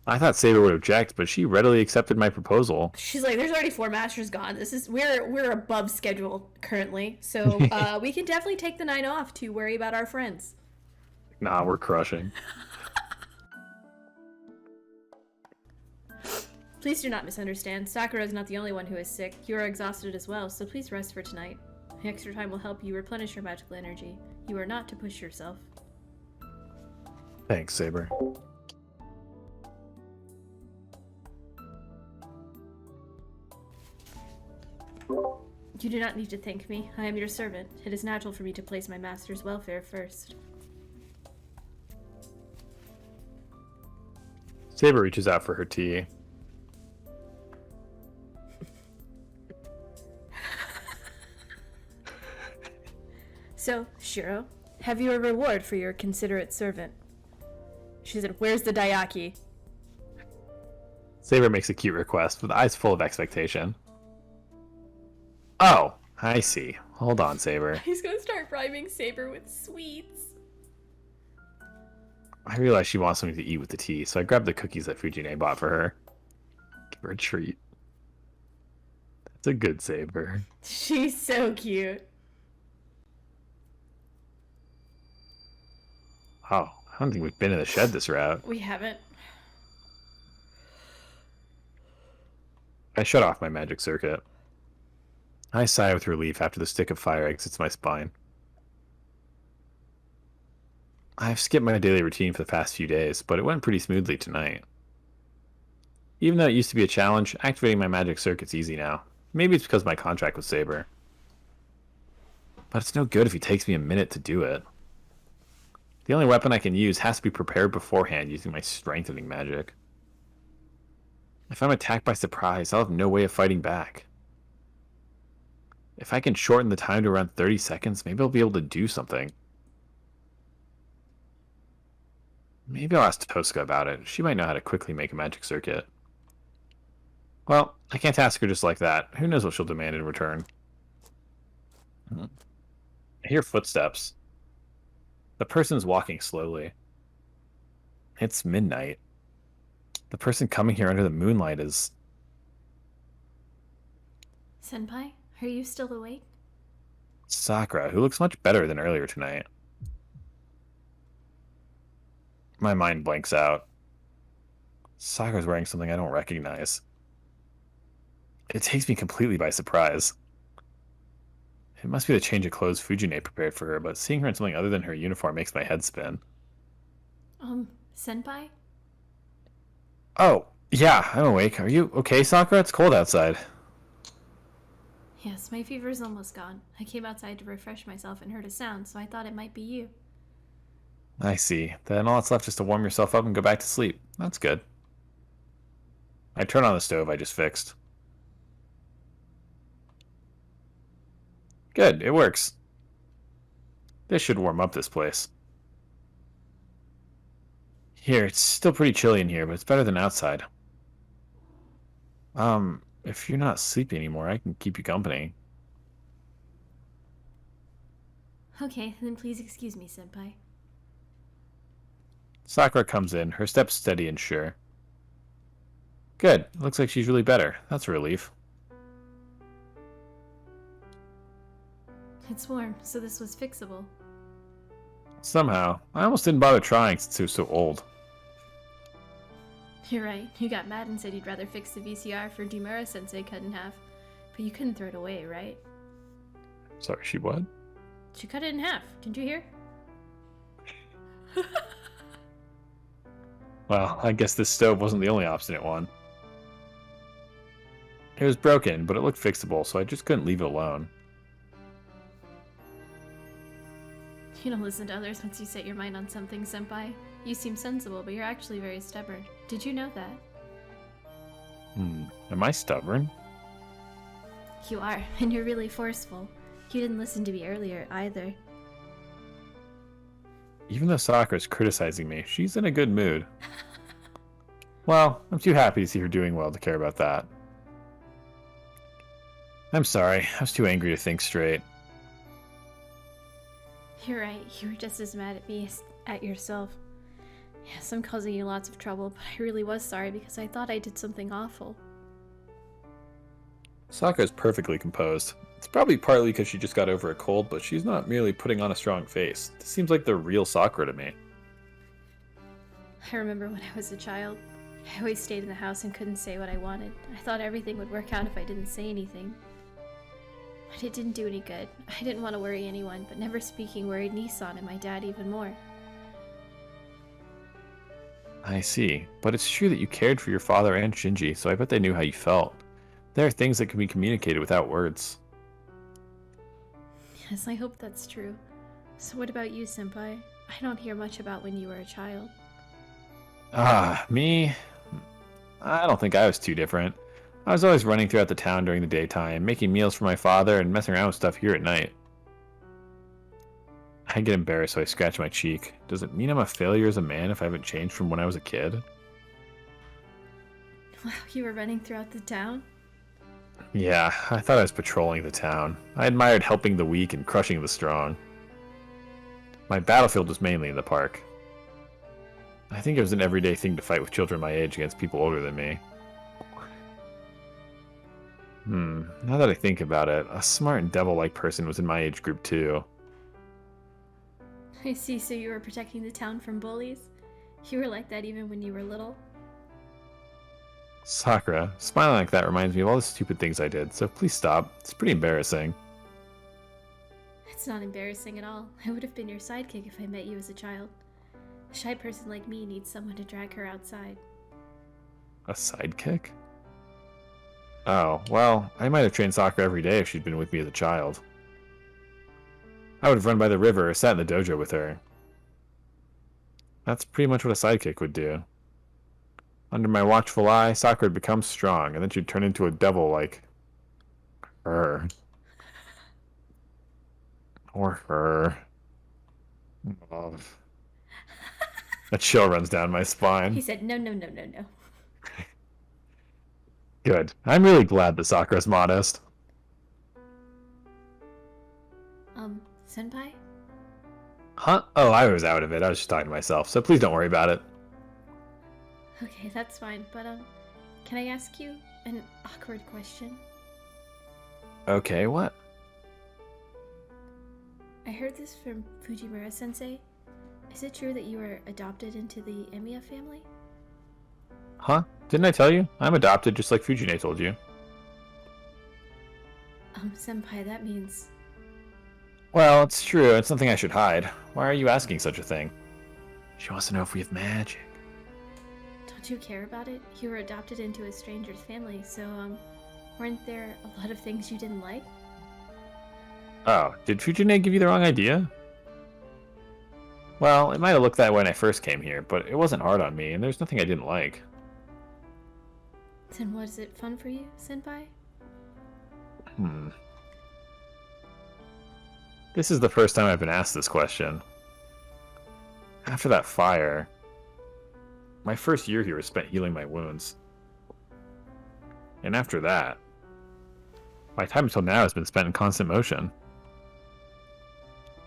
I thought Saber would object, but she readily accepted my proposal. She's like, there's already 4 masters gone. We're above schedule currently, so we can definitely take the 9 off to worry about our friends. Nah, we're crushing. Please do not misunderstand. Sakura is not the only one who is sick. You are exhausted as well, so please rest for tonight. The extra time will help you replenish your magical energy. You are not to push yourself. Thanks, Saber. You do not need to thank me. I am your servant. It is natural for me to place my master's welfare first. Saber reaches out for her tea. So, Shiro, have you a reward for your considerate servant? She said, where's the daiyaki? Saber makes a cute request with eyes full of expectation. Oh, I see. Hold on, Saber. He's gonna start rhyming Saber with sweets. I realize she wants something to eat with the tea, so I grabbed the cookies that Fujine bought for her. Give her a treat. That's a good Saber. She's so cute. Oh, I don't think we've been in the shed this route. We haven't. I shut off my magic circuit. I sigh with relief after the stick of fire exits my spine. I've skipped my daily routine for the past few days, but it went pretty smoothly tonight. Even though it used to be a challenge, activating my magic circuit's easy now. Maybe it's because of my contract with Saber. But it's no good if he takes me a minute to do it. The only weapon I can use has to be prepared beforehand using my strengthening magic. If I'm attacked by surprise, I'll have no way of fighting back. If I can shorten the time to around 30 seconds, maybe I'll be able to do something. Maybe I'll ask Tosca about it. She might know how to quickly make a magic circuit. Well, I can't ask her just like that. Who knows what she'll demand in return. I hear footsteps. The person's walking slowly. It's midnight. The person coming here under the moonlight is... Senpai, are you still awake? Sakura, who looks much better than earlier tonight. My mind blanks out. Sakura's wearing something I don't recognize. It takes me completely by surprise. It must be the change of clothes Fujine prepared for her, but seeing her in something other than her uniform makes my head spin. Senpai? Oh, yeah, I'm awake. Are you okay, Sakura? It's cold outside. Yes, my fever's almost gone. I came outside to refresh myself and heard a sound, so I thought it might be you. I see. Then all that's left is to warm yourself up and go back to sleep. That's good. I turn on the stove I just fixed. Good, it works. This should warm up this place. Here, it's still pretty chilly in here, but it's better than outside. If you're not sleepy anymore, I can keep you company. Okay, then please excuse me, Senpai. Sakura comes in, her steps steady and sure. Good, looks like she's really better. That's a relief. It's warm, so this was fixable. Somehow, I almost didn't bother trying since it was so old. You're right. You got mad and said you'd rather fix the VCR for Dimura-sensei cut in half. But you couldn't throw it away, right? Sorry, she what? She cut it in half. Didn't you hear? Well, I guess this stove wasn't the only obstinate one. It was broken, but it looked fixable, so I just couldn't leave it alone. You don't listen to others once you set your mind on something, Senpai. You seem sensible, but you're actually very stubborn. Did you know that? Am I stubborn? You are, and you're really forceful. You didn't listen to me earlier, either. Even though Sakura's criticizing me, she's in a good mood. Well, I'm too happy to see her doing well to care about that. I'm sorry, I was too angry to think straight. You're right, you were just as mad at me as at yourself. Yes, I'm causing you lots of trouble, but I really was sorry because I thought I did something awful. Sakura's perfectly composed. It's probably partly because she just got over a cold, but she's not merely putting on a strong face. This seems like the real Sakura to me. I remember when I was a child. I always stayed in the house and couldn't say what I wanted. I thought everything would work out if I didn't say anything. But it didn't do any good. I didn't want to worry anyone, but never speaking worried Nissan and my dad even more. I see, but it's true that you cared for your father and Shinji, so I bet they knew how you felt. There are things that can be communicated without words. Yes, I hope that's true. So what about you, Senpai? I don't hear much about when you were a child. Me? I don't think I was too different. I was always running throughout the town during the daytime, making meals for my father, and messing around with stuff here at night. I get embarrassed, so I scratch my cheek. Does it mean I'm a failure as a man if I haven't changed from when I was a kid? Wow, you were running throughout the town? Yeah, I thought I was patrolling the town. I admired helping the weak and crushing the strong. My battlefield was mainly in the park. I think it was an everyday thing to fight with children my age against people older than me. Now that I think about it, a smart and devil-like person was in my age group too. I see, so you were protecting the town from bullies? You were like that even when you were little? Sakura, smiling like that reminds me of all the stupid things I did, so please stop. It's pretty embarrassing. It's not embarrassing at all. I would have been your sidekick if I met you as a child. A shy person like me needs someone to drag her outside. A sidekick? Oh, well, I might have trained Sakura every day if she'd been with me as a child. I would have run by the river or sat in the dojo with her. That's pretty much what a sidekick would do. Under my watchful eye, Sakura would become strong, and then she'd turn into a devil like her. Or her. Oh. A chill runs down my He spine. said, no, no, no, no, no. Good. I'm really glad that Sakura's modest. Senpai? Huh? Oh, I was out of it. I was just talking to myself, so please don't worry about it. Okay, that's fine, but, can I ask you an awkward question? Okay, what? I heard this from Fujimura-sensei. Is it true that you were adopted into the Emiya family? Huh? Didn't I tell you? I'm adopted just like Fujine told you. Senpai, that means... Well, it's true. It's something I should hide. Why are you asking such a thing? She wants to know if we have magic. Don't you care about it? You were adopted into a stranger's family, so, weren't there a lot of things you didn't like? Oh, did Fujine give you the wrong idea? Well, it might have looked that way when I first came here, but it wasn't hard on me, and there's nothing I didn't like. Then was it fun for you, Senpai? This is the first time I've been asked this question. After that fire, my first year here was spent healing my wounds. And after that, my time until now has been spent in constant motion.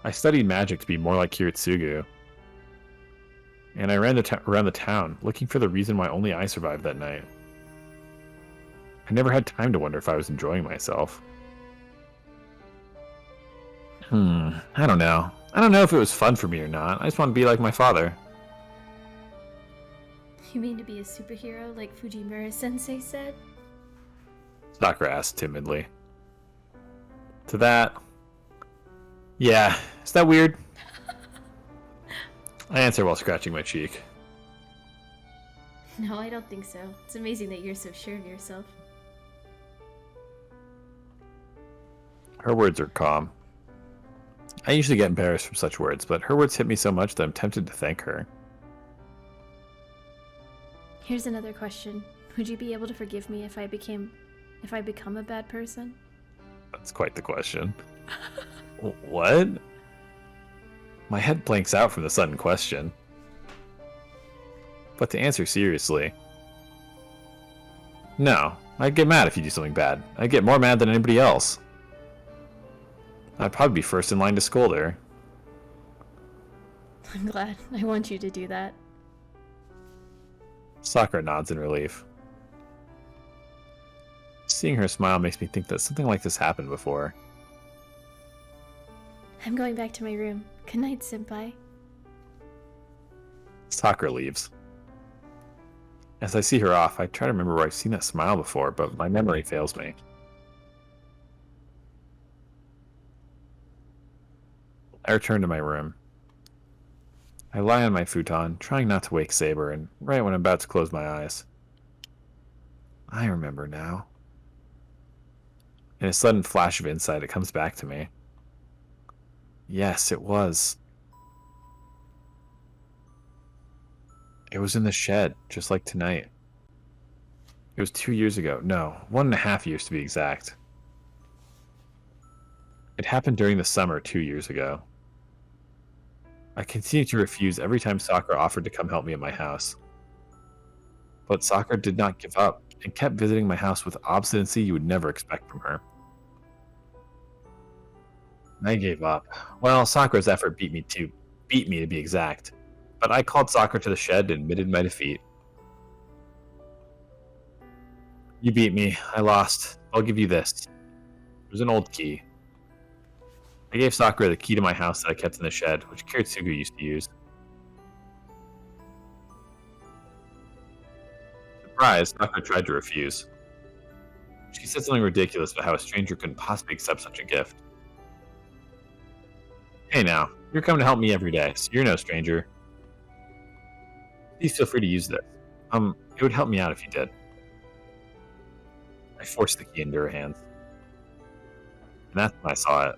I studied magic to be more like Kiritsugu. And I ran around the town, looking for the reason why only I survived that night. I never had time to wonder if I was enjoying myself. I don't know. I don't know if it was fun for me or not. I just want to be like my father. You mean to be a superhero like Fujimura-sensei said? Sakura asked timidly. To that... Yeah, is that weird? I answer while scratching my cheek. No, I don't think so. It's amazing that you're so sure of yourself. Her words are calm. I usually get embarrassed from such words, but her words hit me so much that I'm tempted to thank her. Here's another question. Would you be able to forgive me if I become a bad person? That's quite the question. What? My head blanks out from the sudden question. But to answer seriously... No, I'd get mad if you do something bad. I'd get more mad than anybody else. I'd probably be first in line to scold her. I'm glad. I want you to do that. Sakura nods in relief. Seeing her smile makes me think that something like this happened before. I'm going back to my room. Good night, Senpai. Sakura leaves. As I see her off, I try to remember where I've seen that smile before, but my memory fails me. I return to my room. I lie on my futon, trying not to wake Saber, and right when I'm about to close my eyes. I remember now. In a sudden flash of insight, it comes back to me. Yes, it was. It was in the shed, just like tonight. It was 2 years ago. No, 1.5 years to be exact. It happened during the summer 2 years ago. I continued to refuse every time Sakura offered to come help me at my house. But Sakura did not give up and kept visiting my house with obstinacy you would never expect from her. I gave up. Well, Sakura's effort beat me to be exact. But I called Sakura to the shed and admitted my defeat. You beat me. I lost. I'll give you this. It was an old key. I gave Sakura the key to my house that I kept in the shed, which Kiritsugu used to use. Surprised, Sakura tried to refuse. She said something ridiculous about how a stranger couldn't possibly accept such a gift. Hey now, you're coming to help me every day, so you're no stranger. Please feel free to use this. It would help me out if you did. I forced the key into her hands. And that's when I saw it.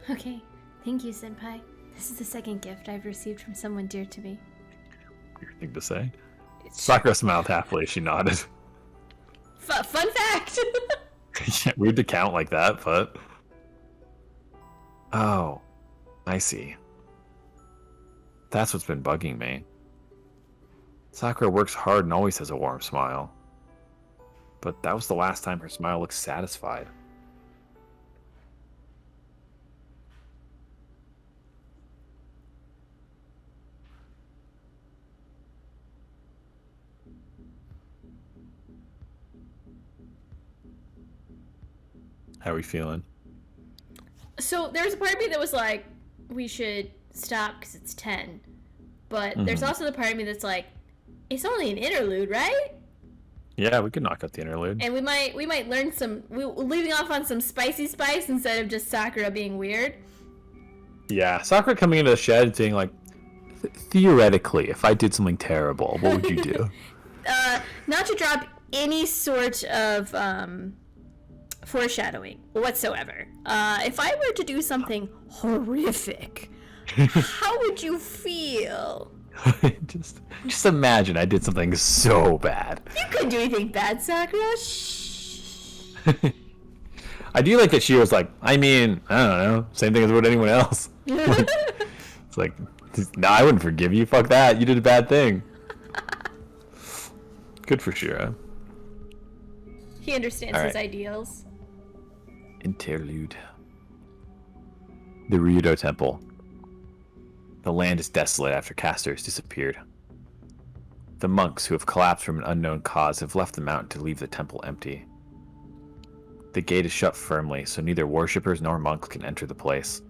Okay, thank you, Senpai. This is the second gift I've received from someone dear to me. Weird thing to say. Sakura smiled happily as she nodded. Fun fact! Yeah, weird to count like that, but... Oh, I see. That's what's been bugging me. Sakura works hard and always has a warm smile. But that was the last time her smile looked satisfied. How are we feeling? So there was a part of me that was like, we should stop because it's 10. But there's also the part of me that's like, it's only an interlude, right? Yeah, we could knock out the interlude. And we might learn some, leaving off on some spicy spice instead of just Sakura being weird. Yeah, Sakura coming into the shed and saying like, theoretically, if I did something terrible, what would you do? Not to drop any sort of foreshadowing whatsoever. If I were to do something horrific, how would you feel? just imagine I did something so bad. You couldn't do anything bad, Sakura. Shh. I do like that she was like, I mean, I don't know, same thing as what anyone else. It's like, no, I wouldn't forgive you. Fuck that. You did a bad thing. Good for Shira. He understands All his right. ideals. Interlude. The Ryudo Temple. The land is desolate after Castor has disappeared. The monks who have collapsed from an unknown cause have left the mountain to leave the temple empty. The gate is shut firmly, so neither worshippers nor monks can enter the place.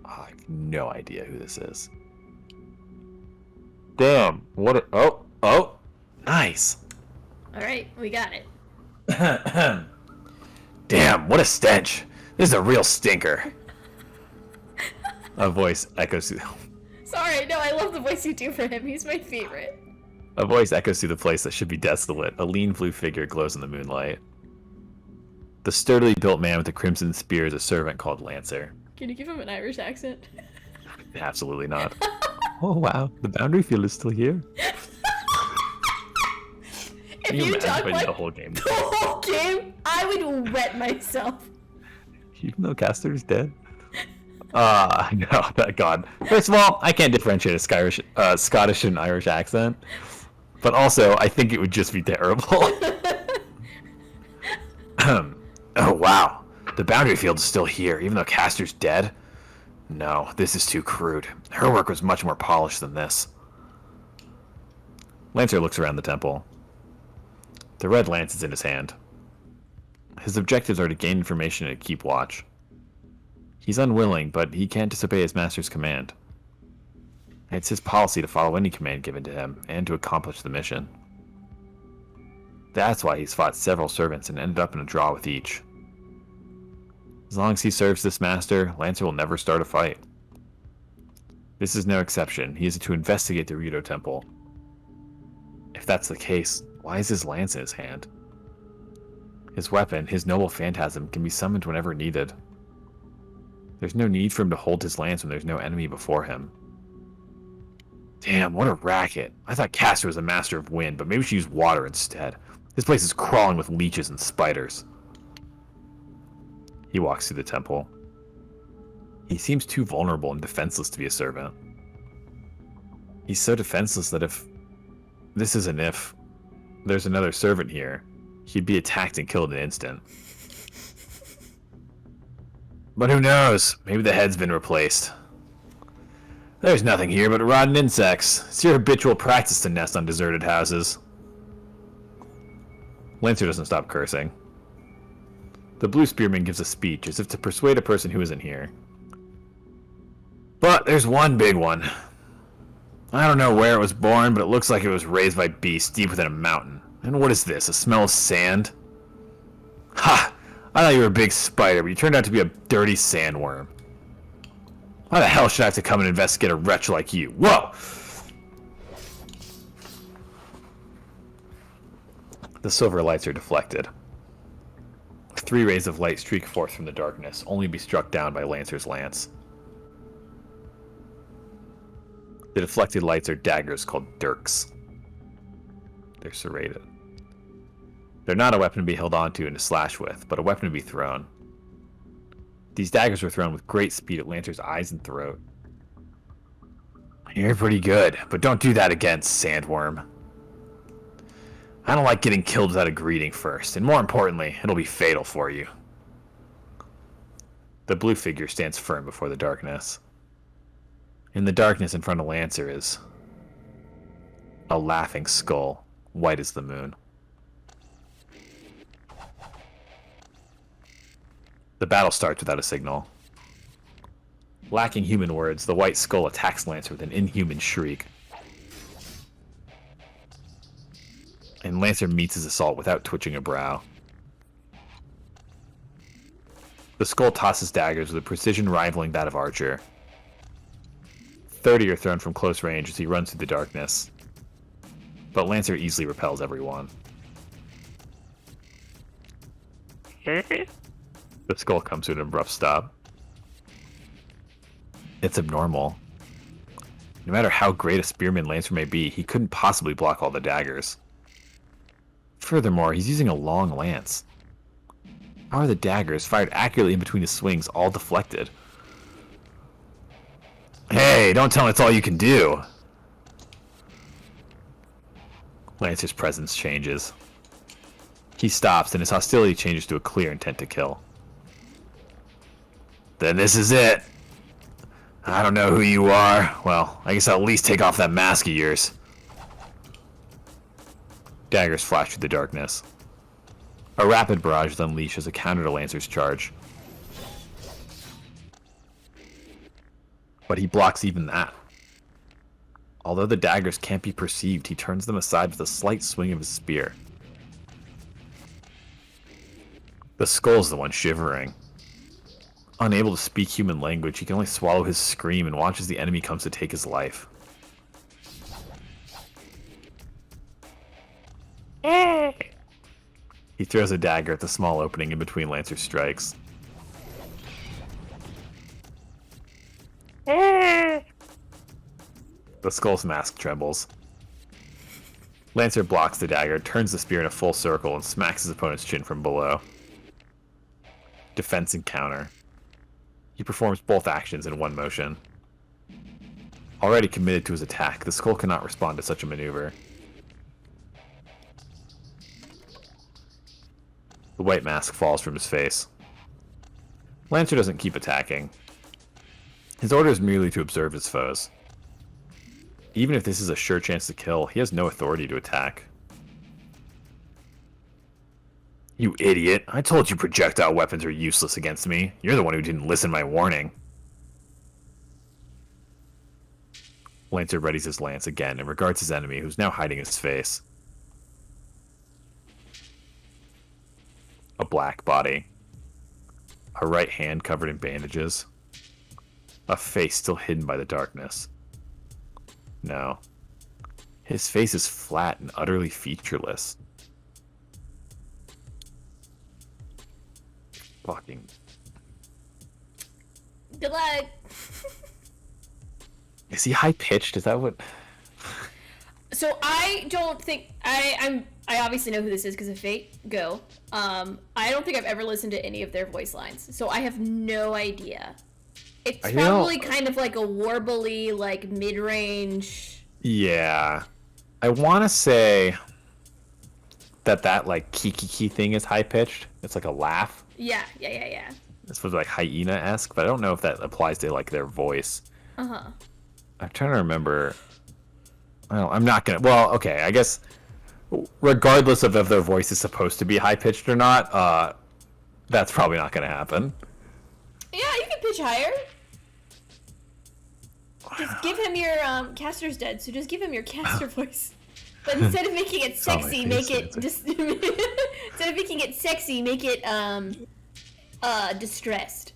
Oh, I have no idea who this is. Damn, what a... Oh, nice. Alright, we got it. Damn, what a stench. This is a real stinker. A voice echoes through... Sorry, no, I love the voice you do for him. He's my favorite. A voice echoes through the place that should be desolate. A lean blue figure glows in the moonlight. The sturdily built man with the crimson spear is a servant called Lancer. Can you give him an Irish accent? Absolutely not. Oh wow, the boundary field is still here. If Can you you imagine talk if I did like the whole game? the whole game, I would wet myself. Even though Castor's dead? No, God. First of all, I can't differentiate a Scottish and Irish accent. But also, I think it would just be terrible. Oh, wow. The boundary field is still here, even though Castor's dead? No, this is too crude. Her work was much more polished than this. Lancer looks around the temple. The red lance is in his hand. His objectives are to gain information and keep watch. He's unwilling, but he can't disobey his master's command. It's his policy to follow any command given to him, and to accomplish the mission. That's why he's fought several servants and ended up in a draw with each. As long as he serves this master, Lancer will never start a fight. This is no exception. He is to investigate the Ryudo Temple. If that's the case, why is his lance in his hand? His weapon, his noble phantasm, can be summoned whenever needed. There's no need for him to hold his lance when there's no enemy before him. Damn, what a racket. I thought Castor was a master of wind, but maybe she used water instead. This place is crawling with leeches and spiders. He walks through the temple. He seems too vulnerable and defenseless to be a servant. He's so defenseless that if there's another servant here, he'd be attacked and killed in an instant. But who knows? Maybe the head's been replaced. There's nothing here but rotten insects. It's your habitual practice to nest on deserted houses. Lancer doesn't stop cursing. The blue spearman gives a speech as if to persuade a person who isn't here. But there's one big one. I don't know where it was born, but it looks like it was raised by beasts deep within a mountain. And what is this, a smell of sand? Ha! I thought you were a big spider, but you turned out to be a dirty sandworm. Why the hell should I have to come and investigate a wretch like you? Whoa! The silver lights are deflected. 3 rays of light streak forth from the darkness, only to be struck down by Lancer's lance. The deflected lights are daggers called dirks. They're serrated. They're not a weapon to be held onto and to slash with, but a weapon to be thrown. These daggers were thrown with great speed at Lancer's eyes and throat. You're pretty good, but don't do that again, sandworm. I don't like getting killed without a greeting first, and more importantly, it'll be fatal for you. The blue figure stands firm before the darkness. In the darkness in front of Lancer is a laughing skull, white as the moon. The battle starts without a signal. Lacking human words, the white skull attacks Lancer with an inhuman shriek. And Lancer meets his assault without twitching a brow. The skull tosses daggers with a precision rivaling that of Archer. 30 are thrown from close range as he runs through the darkness. But Lancer easily repels every one. The skull comes to an abrupt stop. It's abnormal. No matter how great a spearman Lancer may be, he couldn't possibly block all the daggers. Furthermore, he's using a long lance. How are the daggers, fired accurately in between his swings, all deflected? Hey, don't tell me it's all you can do! Lancer's presence changes. He stops, and his hostility changes to a clear intent to kill. Then this is it. I don't know who you are. Well, I guess I'll at least take off that mask of yours. Daggers flash through the darkness. A rapid barrage is unleashed as a counter to Lancer's charge. But he blocks even that. Although the daggers can't be perceived, he turns them aside with a slight swing of his spear. The skull's the one shivering. Unable to speak human language, he can only swallow his scream and watch as the enemy comes to take his life. He throws a dagger at the small opening in between Lancer's strikes. The skull's mask trembles. Lancer blocks the dagger, turns the spear in a full circle, and smacks his opponent's chin from below. Defense and counter. He performs both actions in one motion. Already committed to his attack, the skull cannot respond to such a maneuver. The white mask falls from his face. Lancer doesn't keep attacking. His order is merely to observe his foes. Even if this is a sure chance to kill, he has no authority to attack. You idiot! I told you projectile weapons are useless against me. You're the one who didn't listen to my warning. Lancer readies his lance again and regards his enemy, who's now hiding his face. A black body. A right hand covered in bandages. A face still hidden by the darkness. No. His face is flat and utterly featureless. Fucking. Good luck. Is he high pitched? Is that what? So I don't think I obviously know who this is because of Fate Go. I don't think I've ever listened to any of their voice lines, so I have no idea. It's probably kind of like a warbly, like mid-range. Yeah, I want to say that like kiki thing is high pitched. It's like a laugh. Yeah. It's supposed to be like hyena-esque, but I don't know if that applies to like their voice. Uh-huh. I'm trying to remember. I'm not gonna. Well, okay. I guess regardless of if their voice is supposed to be high pitched or not, that's probably not gonna happen. Yeah, you can pitch higher. Just give him your caster's dead, so just give him your caster voice. But instead of making it sexy, make it just instead of making it sexy, make it distressed.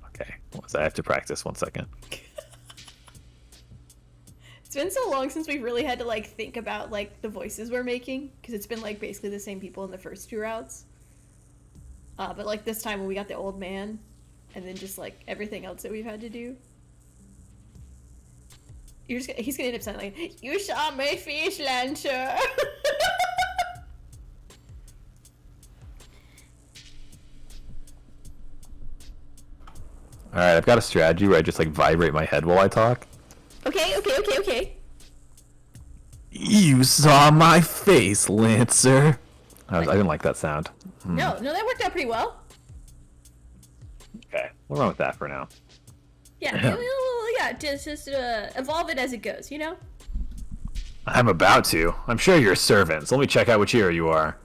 Okay. I have to practice 1 second. It's been so long since we've really had to like think about like the voices we're making, because it's been like basically the same people in the first 2 routes. But like this time when we got the old man, and then just like everything else that we've had to do. He's gonna end up sounding like, "You saw my face, Lancer." Alright, I've got a strategy where I just like vibrate my head while I talk. Okay. You saw my face, Lancer. I didn't like that sound. No, that worked out pretty well. Okay, we'll run with that for now. Yeah, just evolve it as it goes, you know? I'm about to. I'm sure you're a servant, so let me check out which hero you are.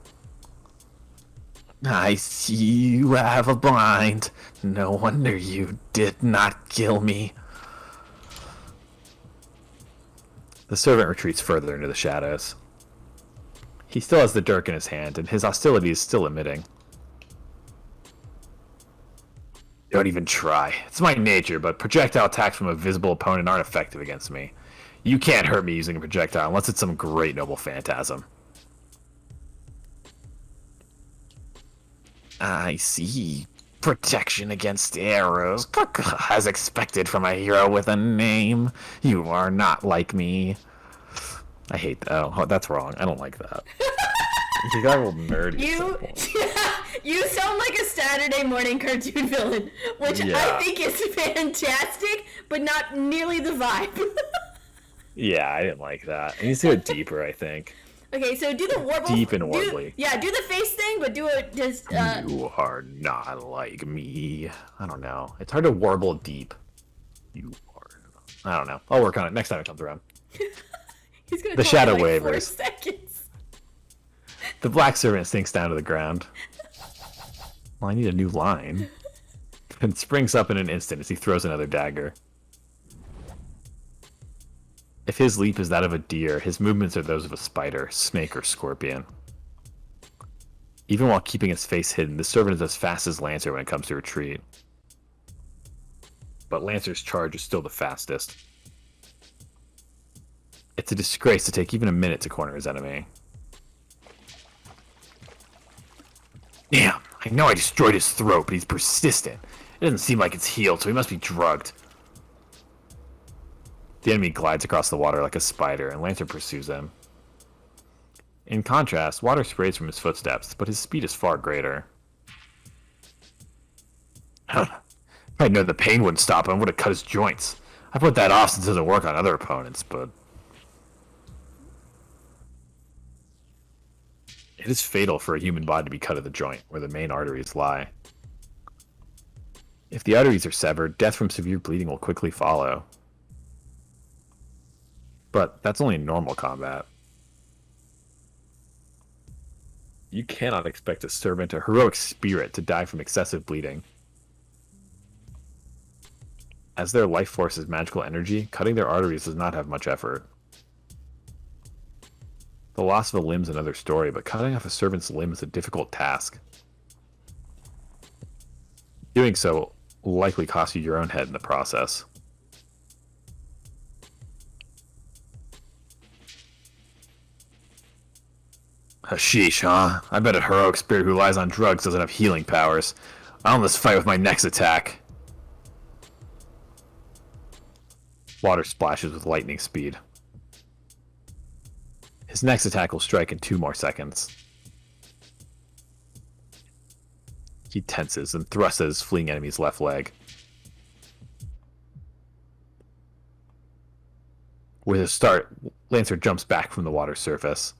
I see you have a blind. No wonder you did not kill me. The servant retreats further into the shadows. He still has the dirk in his hand, and his hostility is still emitting. Don't even try. It's my nature, but projectile attacks from a visible opponent aren't effective against me. You can't hurt me using a projectile unless it's some great noble phantasm. I see. Protection against arrows. As expected from a hero with a name. You are not like me. I hate that. Oh, that's wrong. I don't like that. You got a little nerdy. You sound like a Saturday morning cartoon villain, which I think is fantastic, but not nearly the vibe. Yeah, I didn't like that. It needs to go deeper, I think. Okay, so do the warble. Deep and warbly. Do the face thing, but do it just. You are not like me. I don't know. It's hard to warble deep. You are. I don't know. I'll work on it next time it comes around. He's gonna the shadow like wavers. 4 seconds. The black servant sinks down to the ground. Well, I need a new line. And springs up in an instant as he throws another dagger. If his leap is that of a deer, his movements are those of a spider, snake, or scorpion. Even while keeping his face hidden, the servant is as fast as Lancer when it comes to retreat. But Lancer's charge is still the fastest. It's a disgrace to take even a minute to corner his enemy. Damn, I know I destroyed his throat, but he's persistent. It doesn't seem like it's healed, so he must be drugged. The enemy glides across the water like a spider, and Lancer pursues him. In contrast, water sprays from his footsteps, but his speed is far greater. If I'd known the pain wouldn't stop him, I would have cut his joints. I put that off since it doesn't work on other opponents, but... It is fatal for a human body to be cut at the joint, where the main arteries lie. If the arteries are severed, death from severe bleeding will quickly follow. But that's only in normal combat. You cannot expect a servant or heroic spirit to die from excessive bleeding. As their life force is magical energy, cutting their arteries does not have much effort. The loss of a limb is another story, but cutting off a servant's limb is a difficult task. Doing so will likely cost you your own head in the process. Hashish, huh? I bet a heroic spirit who lies on drugs doesn't have healing powers. I'll end this fight with my next attack. Water splashes with lightning speed. His next attack will strike in 2 more seconds. He tenses and thrusts at his fleeing enemy's left leg. With a start, Lancer jumps back from the water's surface.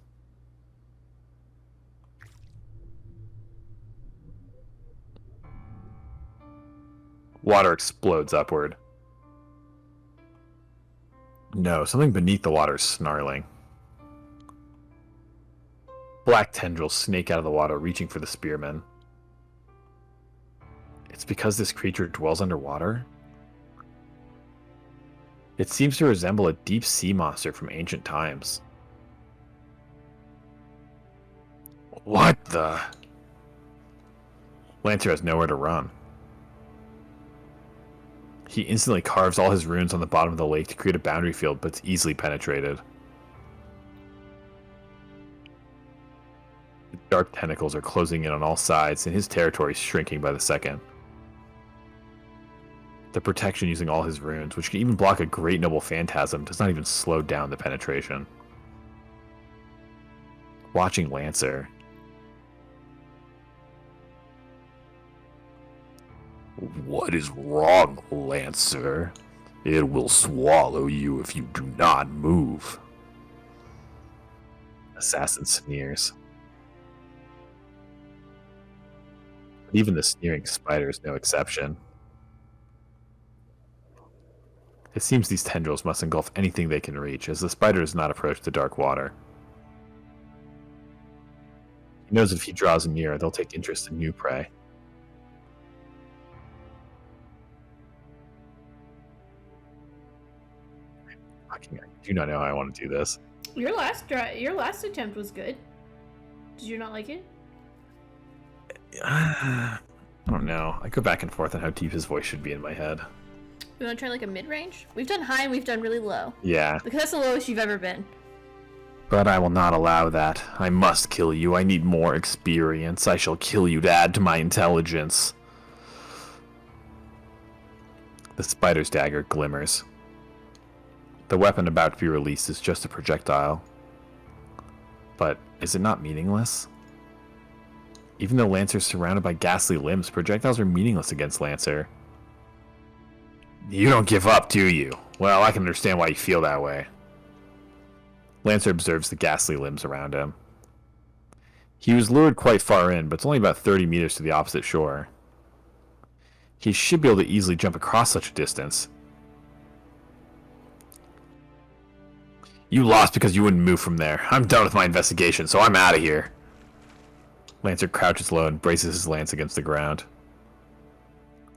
Water explodes upward. No, something beneath the water is snarling. Black tendrils snake out of the water, reaching for the spearman. It's because this creature dwells underwater? It seems to resemble a deep sea monster from ancient times. What the? Lancer has nowhere to run. He instantly carves all his runes on the bottom of the lake to create a boundary field, but it's easily penetrated. The dark tentacles are closing in on all sides, and his territory is shrinking by the second. The protection using all his runes, which can even block a great noble phantasm, does not even slow down the penetration. Watching Lancer. What is wrong, Lancer? It will swallow you if you do not move. Assassin sneers. But even the sneering spider is no exception. It seems these tendrils must engulf anything they can reach, as the spider does not approach the dark water. He knows if he draws near, they'll take interest in new prey. I do not know how I want to do this. Your last attempt was good. Did you not like it? I don't know. I go back and forth on how deep his voice should be in my head. We want to try like a mid-range? We've done high and we've done really low. Yeah. Because that's the lowest you've ever been. But I will not allow that. I must kill you. I need more experience. I shall kill you to add to my intelligence. The spider's dagger glimmers. The weapon about to be released is just a projectile. But is it not meaningless? Even though Lancer's surrounded by ghastly limbs, projectiles are meaningless against Lancer. You don't give up, do you? Well, I can understand why you feel that way. Lancer observes the ghastly limbs around him. He was lured quite far in, but it's only about 30 meters to the opposite shore. He should be able to easily jump across such a distance. You lost because you wouldn't move from there. I'm done with my investigation, so I'm out of here. Lancer crouches low and braces his lance against the ground.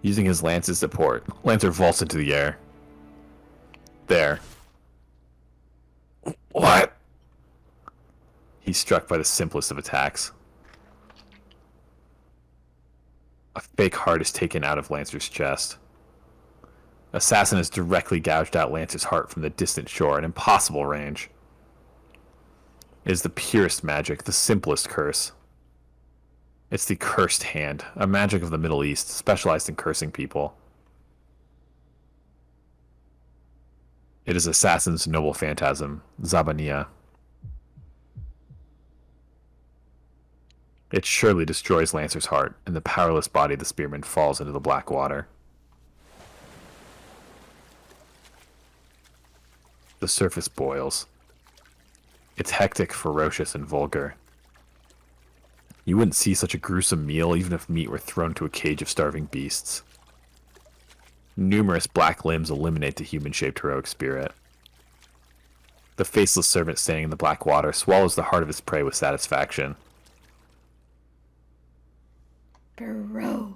Using his lance as support, Lancer vaults into the air. There. What? He's struck by the simplest of attacks. A fake heart is taken out of Lancer's chest. Assassin has directly gouged out Lancer's heart from the distant shore, an impossible range. It is the purest magic, the simplest curse. It's the Cursed Hand, a magic of the Middle East, specialized in cursing people. It is Assassin's noble phantasm, Zabania. It surely destroys Lancer's heart, and the powerless body of the spearman falls into the black water. The surface boils. It's hectic, ferocious, and vulgar. You wouldn't see such a gruesome meal even if meat were thrown to a cage of starving beasts. Numerous black limbs eliminate the human-shaped heroic spirit. The faceless servant standing in the black water swallows the heart of his prey with satisfaction. Bro.